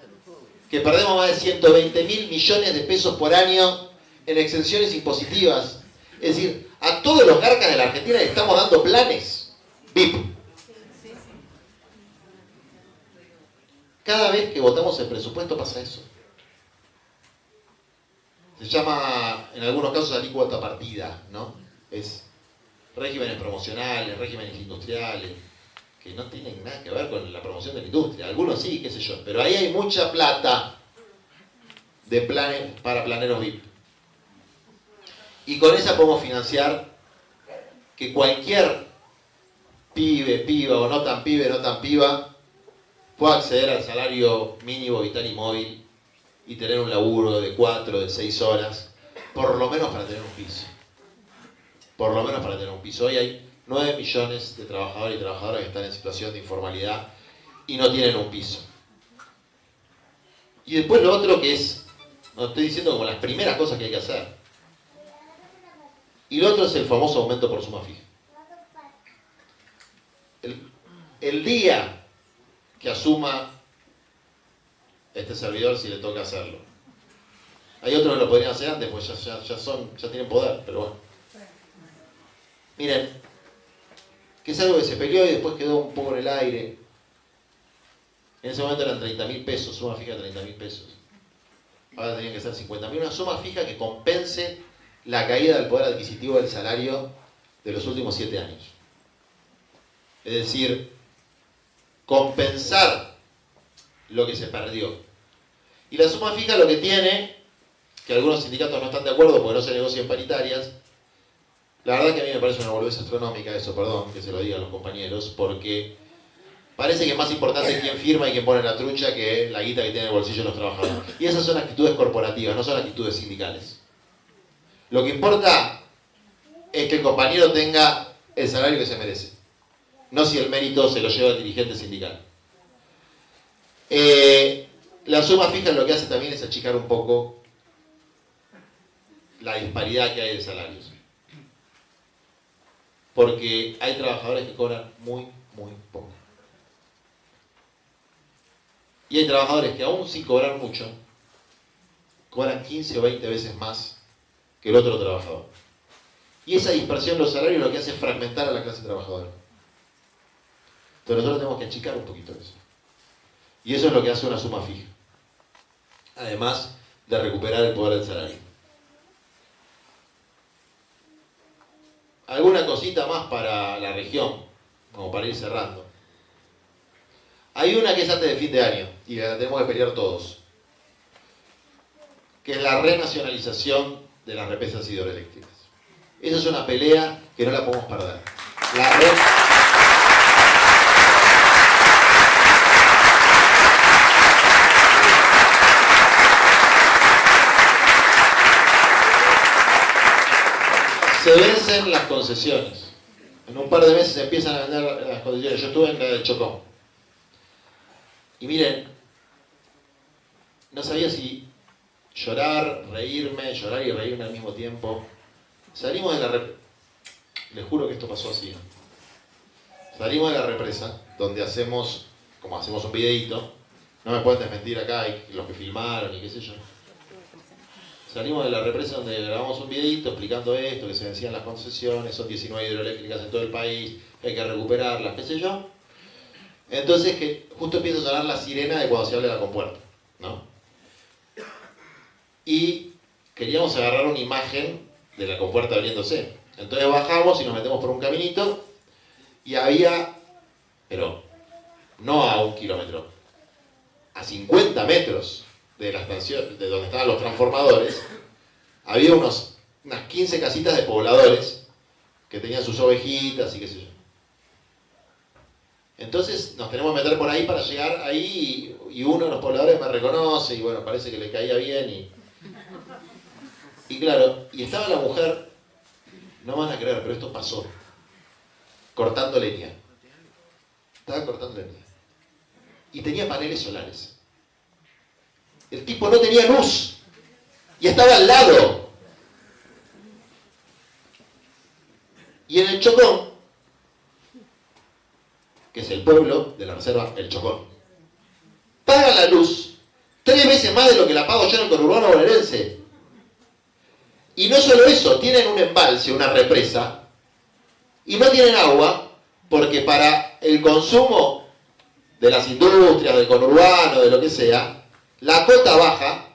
que perdemos más de 120.000 millones de pesos por año en exenciones impositivas. Es decir, a todos los garcas de la Argentina le estamos dando planes VIP. Cada vez que votamos el presupuesto pasa eso. Se llama, en algunos casos, alícuota partida, ¿no? Es regímenes promocionales, regímenes industriales, que no tienen nada que ver con la promoción de la industria. Algunos sí, qué sé yo. Pero ahí hay mucha plata de planes para planeros VIP. Y con esa podemos financiar que cualquier pibe, piba, o no tan pibe, no tan piba, pueda acceder al salario mínimo vital y móvil y tener un laburo de 4, de 6 horas, por lo menos para tener un piso. Por lo menos para tener un piso. Hoy hay 9 millones de trabajadores y trabajadoras que están en situación de informalidad y no tienen un piso. Y después lo otro que es, no estoy diciendo como las primeras cosas que hay que hacer. Y lo otro es el famoso aumento por suma fija. El día que asuma este servidor, si le toca hacerlo. Hay otros que lo podrían hacer antes, pues ya tienen poder, pero bueno. Miren, que es algo que se peleó y después quedó un poco en el aire. En ese momento eran 30.000 pesos, suma fija de 30.000 pesos. Ahora tenían que ser 50.000, una suma fija que compense la caída del poder adquisitivo del salario de los últimos 7 años. Es decir, compensar lo que se perdió. Y la suma fija lo que tiene, que algunos sindicatos no están de acuerdo porque no se negocian paritarias, la verdad que a mí me parece una boludez astronómica eso, perdón, que se lo digan los compañeros, porque parece que es más importante quién firma y quién pone la trucha que la guita que tiene en el bolsillo los trabajadores. Y esas son actitudes corporativas, no son actitudes sindicales. Lo que importa es que el compañero tenga el salario que se merece, no si el mérito se lo lleva el dirigente sindical. La suma fija lo que hace también es achicar un poco la disparidad que hay de salarios. Porque hay trabajadores que cobran muy poco. Y hay trabajadores que aún sin cobrar mucho, cobran 15 o 20 veces más que el otro trabajador. Y esa dispersión de los salarios lo que hace es fragmentar a la clase trabajadora. Entonces nosotros tenemos que achicar un poquito eso. Y eso es lo que hace una suma fija. Además de recuperar el poder del salario. Alguna cosita más para la región, como para ir cerrando. Hay una que es antes de fin de año, y la tenemos que pelear todos, que es la renacionalización de las represas hidroeléctricas. Esa es una pelea que no la podemos perder. Se vencen las concesiones. En un par de meses se empiezan a vender las concesiones. Yo estuve en la del Chocó. Y miren, no sabía si llorar y reírme al mismo tiempo. Salimos de la represa. Les juro que esto pasó así. Salimos de la represa, donde hacemos un videíto. No me pueden desmentir acá, los que filmaron y qué sé yo. Salimos de la represa donde grabamos un videito explicando esto, que se vencían las concesiones, son 19 hidroeléctricas en todo el país, hay que recuperarlas, qué sé yo. Entonces que justo empieza a sonar la sirena de cuando se abre la compuerta, ¿no? Y queríamos agarrar una imagen de la compuerta abriéndose. Entonces bajamos y nos metemos por un caminito y había, pero no a 1 kilómetro, a 50 metros de la estación, de donde estaban los transformadores, había unas 15 casitas de pobladores que tenían sus ovejitas y qué sé yo. Entonces nos tenemos que meter por ahí para llegar ahí y uno de los pobladores me reconoce y bueno, parece que le caía bien y claro, y estaba la mujer, no van a creer, pero esto pasó, cortando leña. Estaba cortando leña. Y tenía paneles solares. El tipo no tenía luz y estaba al lado. Y en el Chocón, que es el pueblo de la reserva El Chocón, paga la luz 3 veces más de lo que la pago yo en el conurbano bonaerense. Y no solo eso, tienen un embalse, una represa, y no tienen agua porque para el consumo de las industrias, del conurbano, de lo que sea, la cota baja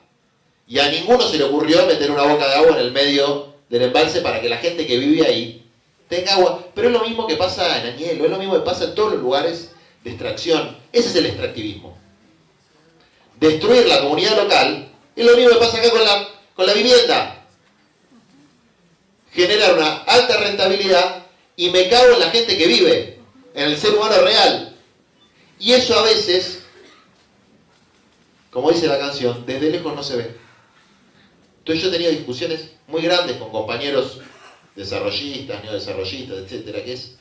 y a ninguno se le ocurrió meter una boca de agua en el medio del embalse para que la gente que vive ahí tenga agua. Pero es lo mismo que pasa en Añelo, es lo mismo que pasa en todos los lugares de extracción. Ese es el extractivismo. Destruir la comunidad local es lo mismo que pasa acá con la vivienda. Generar una alta rentabilidad y me cago en la gente que vive, en el ser humano real. Y eso a veces como dice la canción, desde lejos no se ve. Entonces yo he tenido discusiones muy grandes con compañeros desarrollistas, neodesarrollistas, etcétera, que es,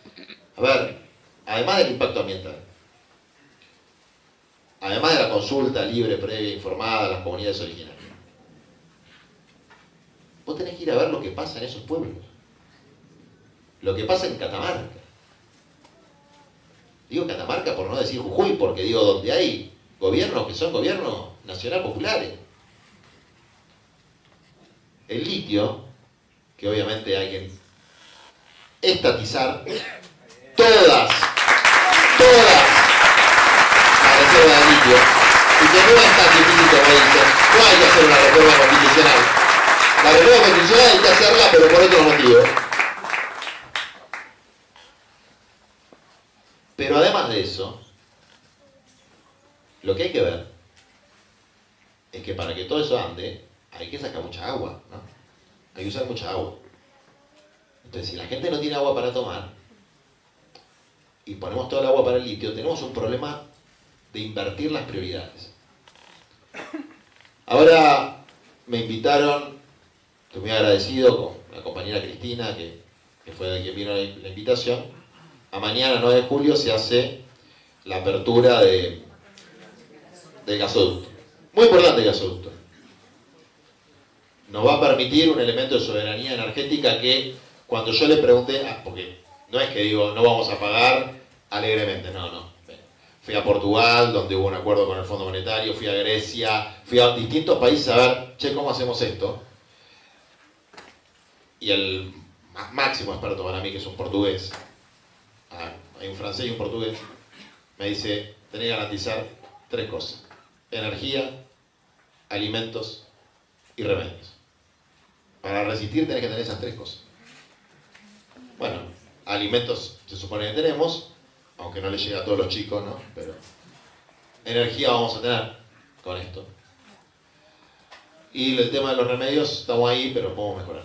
a ver, además del impacto ambiental, además de la consulta libre, previa, informada a las comunidades originarias, vos tenés que ir a ver lo que pasa en esos pueblos, lo que pasa en Catamarca. Digo Catamarca por no decir Jujuy, porque digo donde hay gobiernos que son gobiernos nacional populares. El litio, que obviamente hay que estatizar todas las reservas de litio, y que no es tan difícil como dicen, no hay que hacer una reforma constitucional. La reforma constitucional hay que hacerla, pero por otro motivo. Pero además de eso, lo que hay que ver es que para que todo eso ande, hay que sacar mucha agua, ¿no? Hay que usar mucha agua. Entonces, si la gente no tiene agua para tomar, y ponemos toda el agua para el litio, tenemos un problema de invertir las prioridades. Ahora me invitaron, estoy muy agradecido con la compañera Cristina, que fue de quien vino la invitación. A mañana, 9 de julio, se hace la apertura del gasoducto. Muy importante el gasoducto. Nos va a permitir un elemento de soberanía energética que, cuando yo le pregunté, porque no es que digo, no vamos a pagar alegremente, no. Fui a Portugal, donde hubo un acuerdo con el Fondo Monetario, fui a Grecia, fui a distintos países a ver, che, ¿cómo hacemos esto? Y el máximo experto para mí, que es un portugués, hay un francés y un portugués, me dice, tenés que garantizar 3 cosas: energía, alimentos y remedios. Para resistir tenés que tener esas 3 cosas. Bueno, alimentos se supone que tenemos, aunque no le llega a todos los chicos, ¿no? Pero energía vamos a tener con esto. Y el tema de los remedios, estamos ahí, pero podemos mejorar.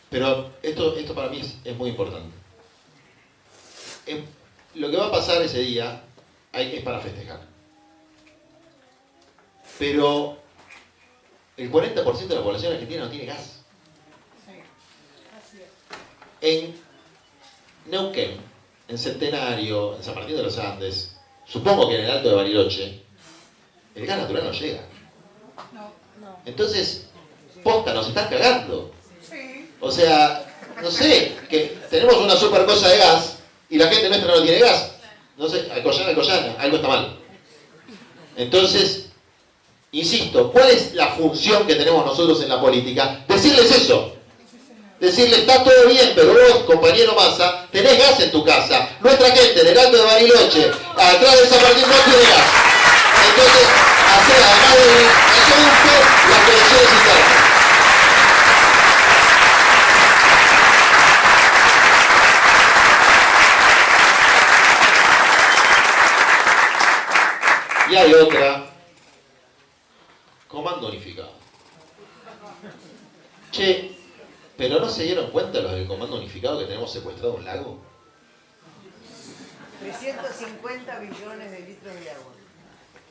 Pero esto para mí es muy importante. Lo que va a pasar ese día es para festejar. Pero el 40% de la población argentina no tiene gas. En Neuquén, en Centenario, en San Martín de los Andes, supongo que en el Alto de Bariloche, el gas natural no llega. Entonces, posta, nos están cagando. O sea, no sé, que tenemos una super cosa de gas y la gente nuestra no tiene gas. No sé, Alcoyana, algo está mal. Entonces, insisto, ¿cuál es la función que tenemos nosotros en la política? Decirles eso. Decirles, está todo bien, pero vos, compañero Massa, tenés gas en tu casa. Nuestra gente en el Alto de Bariloche, atrás de San Martín, no tiene gas. Entonces, hacer además del gasoducto, las conexiones internas. Y hay otra, comando unificado. Che, ¿pero no se dieron cuenta los del comando unificado que tenemos secuestrado un lago? 350 billones de litros de agua.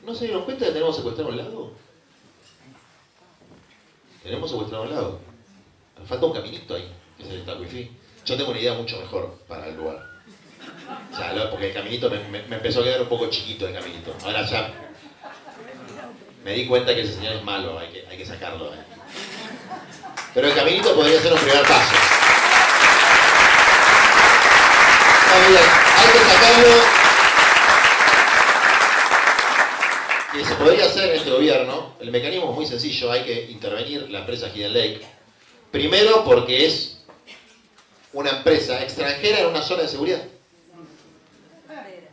¿No se dieron cuenta que tenemos secuestrado un lago? Tenemos secuestrado un lago. Nos falta un caminito ahí, que es el Tacuifí. Yo tengo una idea mucho mejor para el lugar. O sea, porque el caminito me empezó a quedar un poco chiquito el caminito. Ahora ya me di cuenta que ese señor es malo, hay que sacarlo. Pero el caminito podría ser un primer paso. No, mira, hay que sacarlo. Y se podría hacer en este gobierno. El mecanismo es muy sencillo, hay que intervenir la empresa Hidden Lake. Primero porque es una empresa extranjera en una zona de seguridad.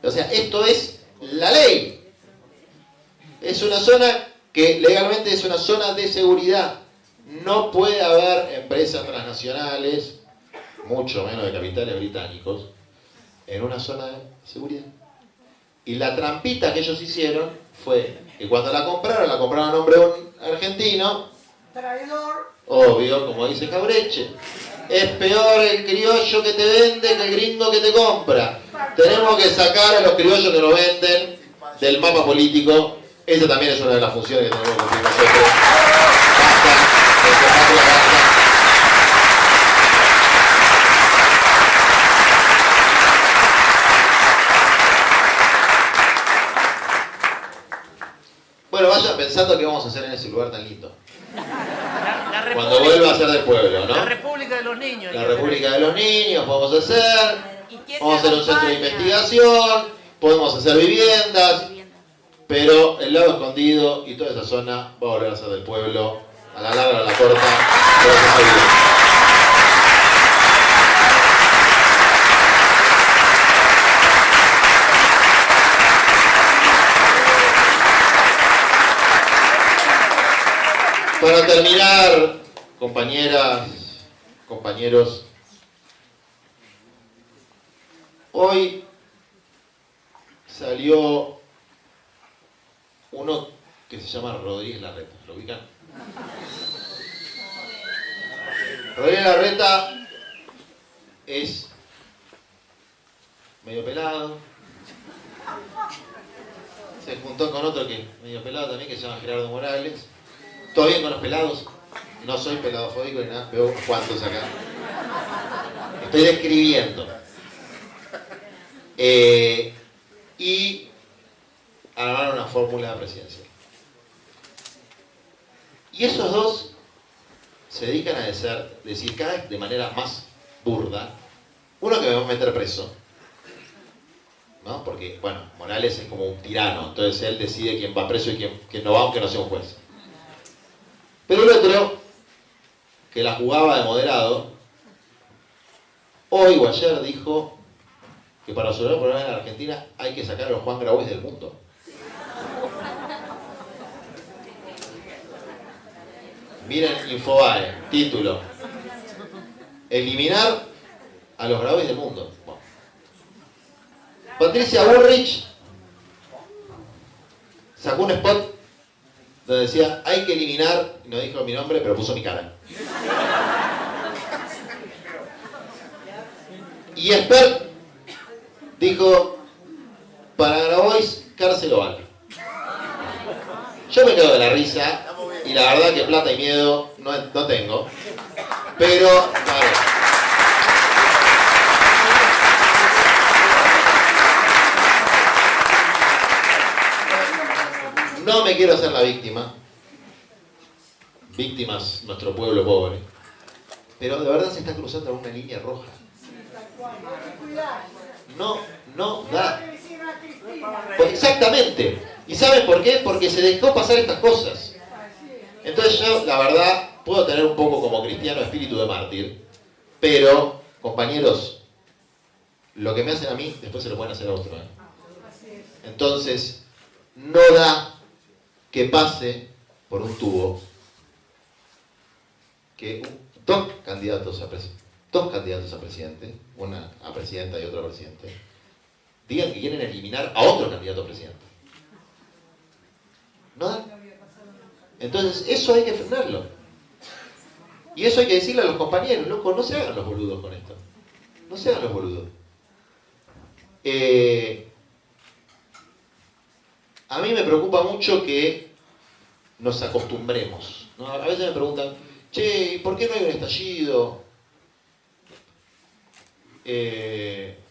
O sea, esto es la ley. Es una zona que legalmente es una zona de seguridad. No puede haber empresas transnacionales, mucho menos de capitales británicos, en una zona de seguridad. Y la trampita que ellos hicieron fue que cuando la compraron a nombre de un argentino. Traidor. Obvio, como dice Jaureche. Es peor el criollo que te vende que el gringo que te compra. Tenemos que sacar a los criollos que nos venden del mapa político. Esa también es una de las funciones que tenemos que cumplir nosotros. Bueno, vayan pensando qué vamos a hacer en ese lugar tan lindo. Cuando vuelva a ser del pueblo, ¿no? La República de los Niños. La República de los Niños podemos hacer. Vamos a hacer un centro de acompaña? investigación. Podemos hacer viviendas. Pero el lago escondido y toda esa zona va a volver a ser del pueblo. A la larga, a la corta. Pero se sabe bien. Para terminar, compañeras, compañeros, hoy salió uno que se llama Rodríguez Larreta. ¿Lo ubican? Rodríguez Larreta es medio pelado. Se juntó con otro que medio pelado también, que se llama Gerardo Morales. ¿Todo bien con los pelados? No soy peladofóbico ni nada, veo cuántos acá. Estoy describiendo. Y armaron una fórmula presidencial. Y esos dos se dedican a decir cada vez de manera más burda, uno que me va a meter preso, ¿no? Porque, bueno, Morales es como un tirano, entonces él decide quién va preso y quién no va, aunque no sea un juez. Pero el otro, que la jugaba de moderado, hoy o ayer dijo que para resolver el problema en la Argentina hay que sacar a los Juan Grabois del mundo. Miren Infobae, título: eliminar a los Grabois del mundo. Bueno. Patricia Bullrich sacó un spot donde decía, hay que eliminar, no dijo mi nombre, pero puso mi cara. Y Esper dijo, para Grabois, cárcel oval. Yo me quedo de la risa, y la verdad que plata y miedo no tengo, pero, a ver. No me quiero hacer la víctima. Víctimas, nuestro pueblo pobre. Pero de verdad se está cruzando una línea roja. No da. Pues exactamente. ¿Y saben por qué? Porque se dejó pasar estas cosas. Entonces yo, la verdad, puedo tener un poco como cristiano espíritu de mártir. Pero, compañeros, lo que me hacen a mí, después se lo pueden hacer a otro. Entonces, no da que pase por un tubo que dos candidatos a presidente, una a presidenta y otra a presidente, digan que quieren eliminar a otro candidato a presidente. ¿No da? Entonces, eso hay que frenarlo. Y eso hay que decirle a los compañeros, loco, no se hagan los boludos con esto. No se hagan los boludos. A mí me preocupa mucho que nos acostumbremos, ¿no? A veces me preguntan, che, ¿por qué no hay un estallido?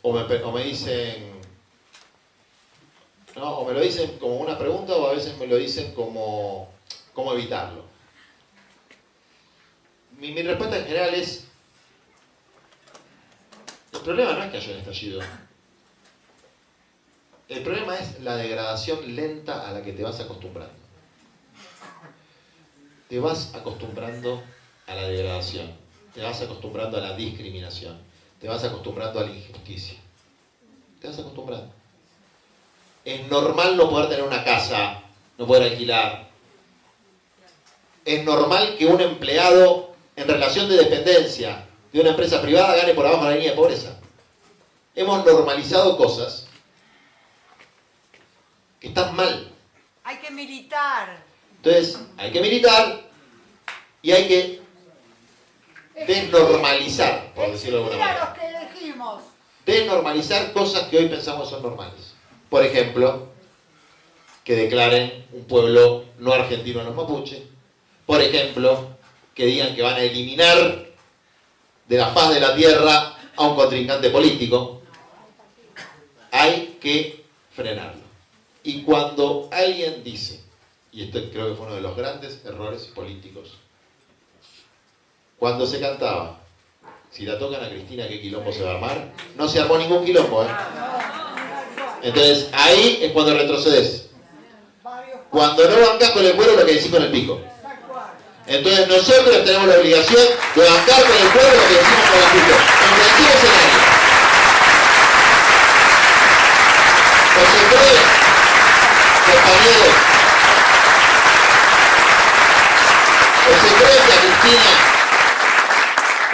O me dicen, ¿no? O me lo dicen como una pregunta o a veces me lo dicen como cómo evitarlo. Mi respuesta en general es, el problema no es que haya un estallido. El problema es la degradación lenta a la que te vas acostumbrando. Te vas acostumbrando a la degradación, te vas acostumbrando a la discriminación, te vas acostumbrando a la injusticia. Te vas acostumbrando. Es normal no poder tener una casa, no poder alquilar. Es normal que un empleado en relación de dependencia de una empresa privada gane por abajo de la línea de pobreza. Hemos normalizado cosas que están mal. Hay que militar. Entonces, hay que militar y hay que desnormalizar, por decirlo de alguna manera. Los que elegimos. Desnormalizar cosas que hoy pensamos son normales. Por ejemplo, que declaren un pueblo no argentino a los mapuches. Por ejemplo, que digan que van a eliminar de la faz de la tierra a un contrincante político. Hay que frenarlo. Y cuando alguien dice, y esto creo que fue uno de los grandes errores políticos, cuando se cantaba, si la tocan a Cristina, ¿qué quilombo se va a armar? No se armó ningún quilombo, ¿eh? Entonces, ahí es cuando retrocedes. Cuando no bancás con el cuero lo que decís con el pico. Entonces, nosotros tenemos la obligación de bancar con el cuero lo que decimos con el pico. En cualquier escenario. ¿O se cree, compañeros? ¿O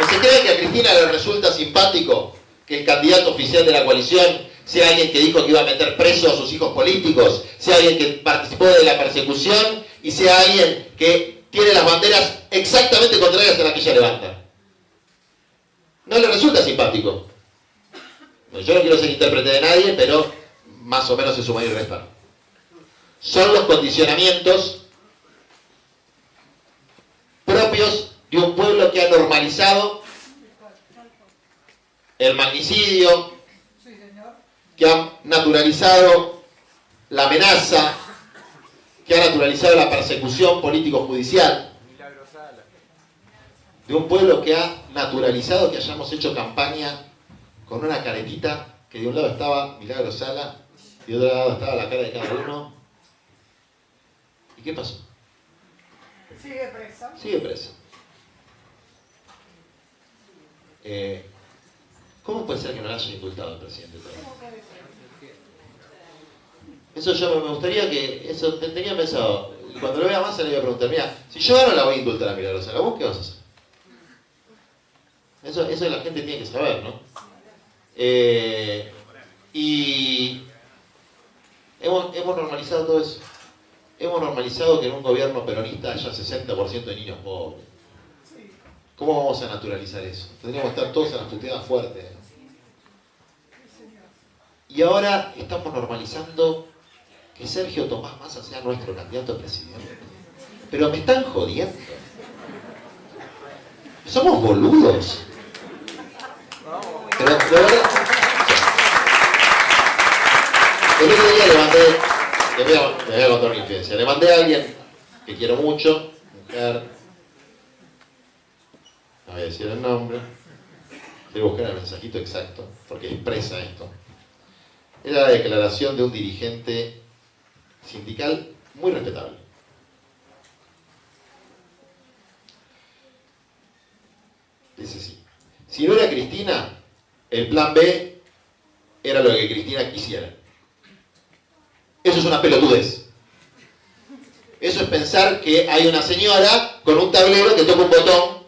se cree que a Cristina le resulta simpático que el candidato oficial de la coalición sea alguien que dijo que iba a meter preso a sus hijos políticos, sea alguien que participó de la persecución y sea alguien que tiene las banderas exactamente contrarias a las que ella levanta? No le resulta simpático. Yo no quiero ser intérprete de nadie, pero más o menos se suma y resta. Son los condicionamientos propios de un pueblo que ha normalizado el magnicidio, que ha naturalizado la amenaza, que ha naturalizado la persecución político-judicial, de un pueblo que ha naturalizado que hayamos hecho campaña con una caretita, que de un lado estaba Milagro Sala y de otro lado estaba la cara de cada uno. ¿Y qué pasó? Sigue presa. Sigue presa. ¿Cómo puede ser que no la haya indultado el presidente Trump? Eso yo me gustaría que, eso tenía pensado, y cuando lo vea más se le voy a preguntar, mira, si yo ahora la voy a indultar a Milagro Sala, ¿vos qué vas a hacer? Eso la gente tiene que saber, ¿no? Y hemos normalizado todo eso. Hemos normalizado que en un gobierno peronista haya 60% de niños pobres. ¿Cómo vamos a naturalizar eso? Tendríamos que estar todos a las puteadas fuertes. Y ahora estamos normalizando que Sergio Tomás Massa sea nuestro candidato a presidente. Pero me están jodiendo. Somos boludos. Pero de verdad, el otro día le voy a contar mi infidencia. Le mandé a alguien que quiero mucho, mujer, no voy a decir el nombre, voy a buscar el mensajito exacto, porque expresa esto. Era la declaración de un dirigente sindical muy respetable. Dice así: si no era Cristina, el plan B era lo que Cristina quisiera. Eso es una pelotudez. Eso es pensar que hay una señora con un tablero que toca un botón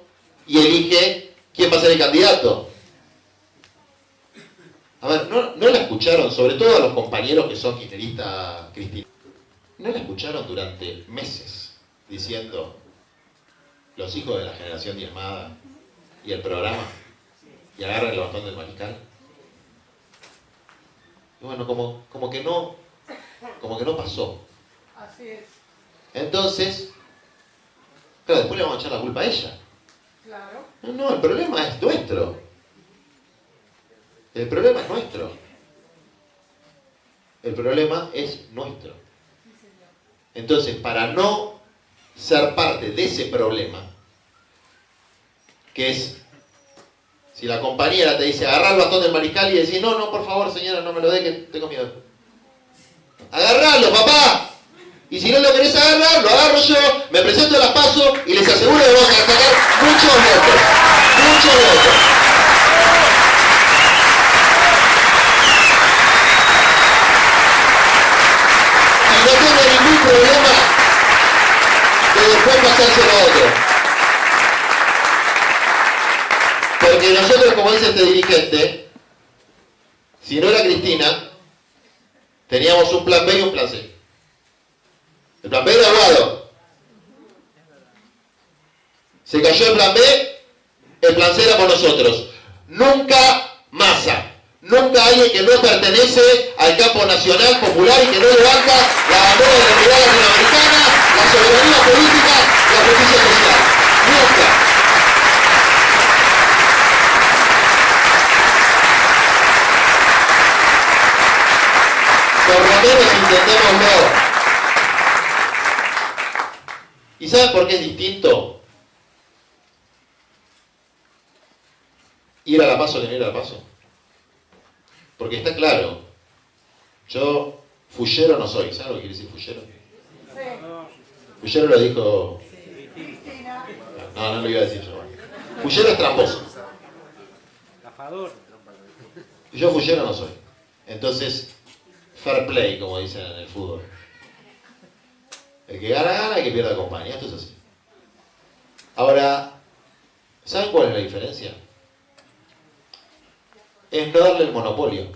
y elige quién va a ser el candidato. A ver, ¿no la escucharon? Sobre todo a los compañeros que son kirchneristas, Cristina. ¿No la escucharon durante meses diciendo los hijos de la generación diezmada y el programa? Y agarran el bastón del mariscal. Y bueno, como que no pasó. Así es. Entonces, claro, después le vamos a echar la culpa a ella. Claro. No, el problema es nuestro. El problema es nuestro. El problema es nuestro. Entonces, para no ser parte de ese problema, que es, si la compañera te dice agarrar el bastón del mariscal y decir, no, por favor señora, no me lo dé que tengo miedo. Agarralo, papá. Y si no lo querés agarrar, lo agarro yo, me presento a las PASO y les aseguro que vamos a sacar muchos votos. Muchos votos. Y no tengo ningún problema de después pasárselo a otro. Porque nosotros, como dice este dirigente, si no era Cristina, teníamos un plan B y un plan C. El plan B era Aguado. Se cayó el plan B, el plan C era por nosotros. Nunca Massa, Nunca alguien que no pertenece al campo nacional, popular y que no levanta la bandera de la unidad latinoamericana, la soberanía política y la justicia social. Nunca. Por lo menos intentémoslo. ¿Y saben por qué es distinto ir a la PASO que no ir a la PASO? Porque está claro, yo fullero no soy. ¿Saben lo que quiere decir fullero? Sí. Fullero lo dijo... Cristina. No lo iba a decir yo. Fullero es tramposo. Y yo fullero no soy. Entonces, fair play, como dicen en el fútbol. El que gana, gana, el que pierde acompaña. Esto es así. Ahora, ¿saben cuál es la diferencia? Es no darle el monopolio.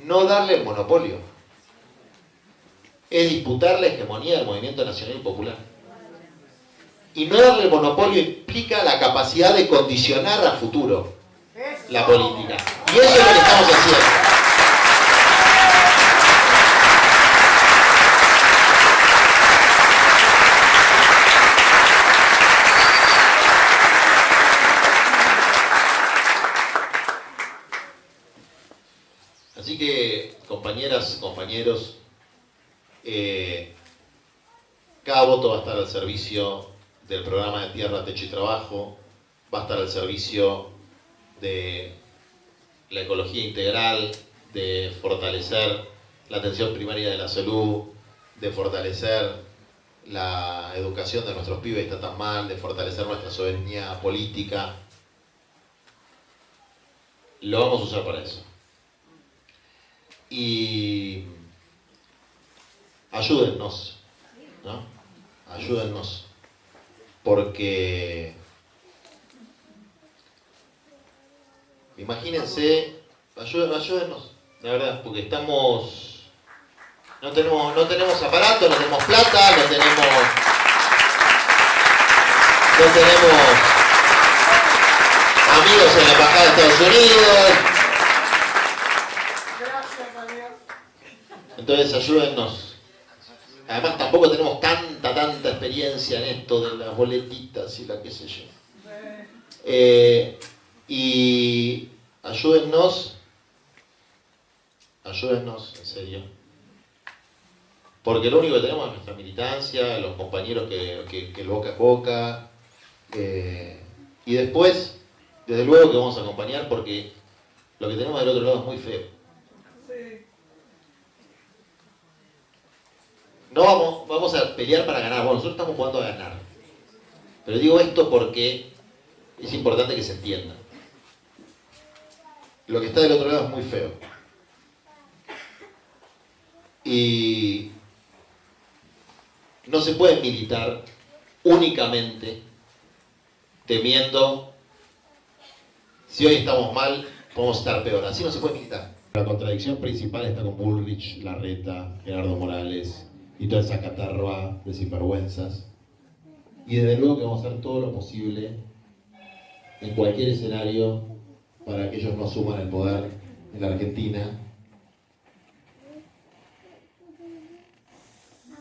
No darle el monopolio. Es disputar la hegemonía del movimiento nacional y popular. Y no darle el monopolio implica la capacidad de condicionar a futuro la política. Y eso es lo que estamos haciendo. Así que, compañeras, compañeros, cada voto va a estar al servicio del programa de Tierra, Techo y Trabajo, va a estar al servicio de la ecología integral, de fortalecer la atención primaria de la salud, de fortalecer la educación de nuestros pibes que está tan mal, de fortalecer nuestra soberanía política. Lo vamos a usar para eso. Y ayúdennos, ¿no? Ayúdennos, porque imagínense, ayúdennos, la verdad, porque estamos, no tenemos aparato, no tenemos plata, no tenemos amigos en la embajada de Estados Unidos. Entonces ayúdennos. Además tampoco tenemos tanta experiencia en esto de las boletitas y la qué sé yo. Y ayúdennos, en serio. Porque lo único que tenemos es nuestra militancia, los compañeros que el boca a boca. Y después, desde luego que vamos a acompañar porque lo que tenemos del otro lado es muy feo. No vamos a pelear para ganar. Bueno, nosotros estamos jugando a ganar. Pero digo esto porque es importante que se entienda. Lo que está del otro lado es muy feo. Y no se puede militar únicamente temiendo si hoy estamos mal, podemos estar peor. Así no se puede militar. La contradicción principal está con Bullrich, Larreta, Gerardo Morales y toda esa catarroa de sinvergüenzas. Y desde luego que vamos a hacer todo lo posible en cualquier escenario para que ellos no asuman el poder en la Argentina.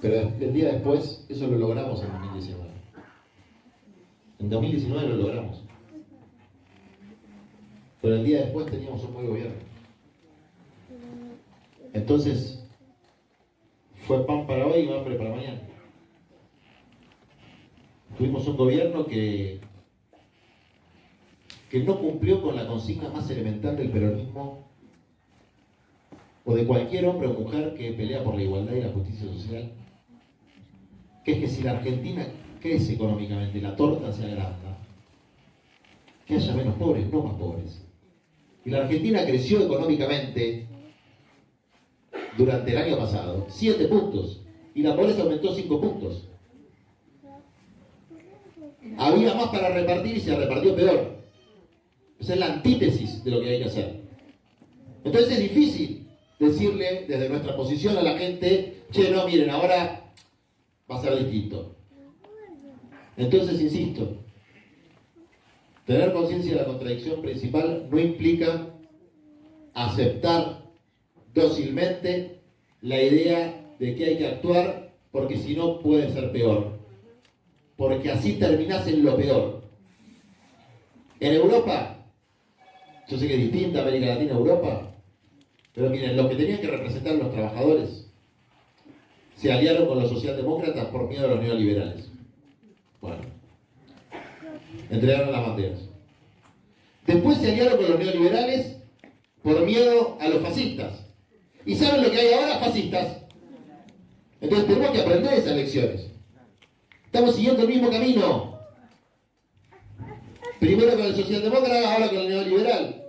Pero el día después, eso lo logramos en 2019. En 2019 lo logramos. Pero el día después teníamos un buen gobierno. Entonces, fue pan para hoy y hambre para mañana. Tuvimos un gobierno que no cumplió con la consigna más elemental del peronismo o de cualquier hombre o mujer que pelea por la igualdad y la justicia social, que es que si la Argentina crece económicamente, la torta se agranda, que haya menos pobres, no más pobres. Y la Argentina creció económicamente durante el año pasado 7 puntos y la pobreza aumentó 5 puntos. Había más para repartir y se repartió peor. Esa es la antítesis de lo que hay que hacer. Entonces es difícil decirle desde nuestra posición a la gente, che, no, miren, ahora va a ser distinto. Entonces, insisto, tener conciencia de la contradicción principal no implica aceptar dócilmente la idea de que hay que actuar porque si no puede ser peor. Porque así terminás en lo peor. En Europa, yo sé que es distinta América Latina a Europa, pero miren, los que tenían que representar a los trabajadores se aliaron con los socialdemócratas por miedo a los neoliberales. Bueno, entregaron las banderas. Después se aliaron con los neoliberales por miedo a los fascistas. ¿Y saben lo que hay ahora? Fascistas. Entonces tenemos que aprender esas lecciones. Estamos siguiendo el mismo camino. Primero con el socialdemócrata, ahora con el neoliberal.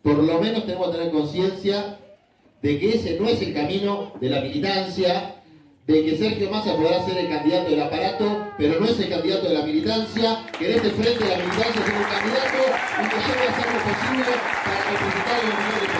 Por lo menos tenemos que tener conciencia de que ese no es el camino de la militancia, de que Sergio Massa podrá ser el candidato del aparato, pero no es el candidato de la militancia, que en este frente de la militancia es un candidato y que yo voy a hacer lo posible para representar a los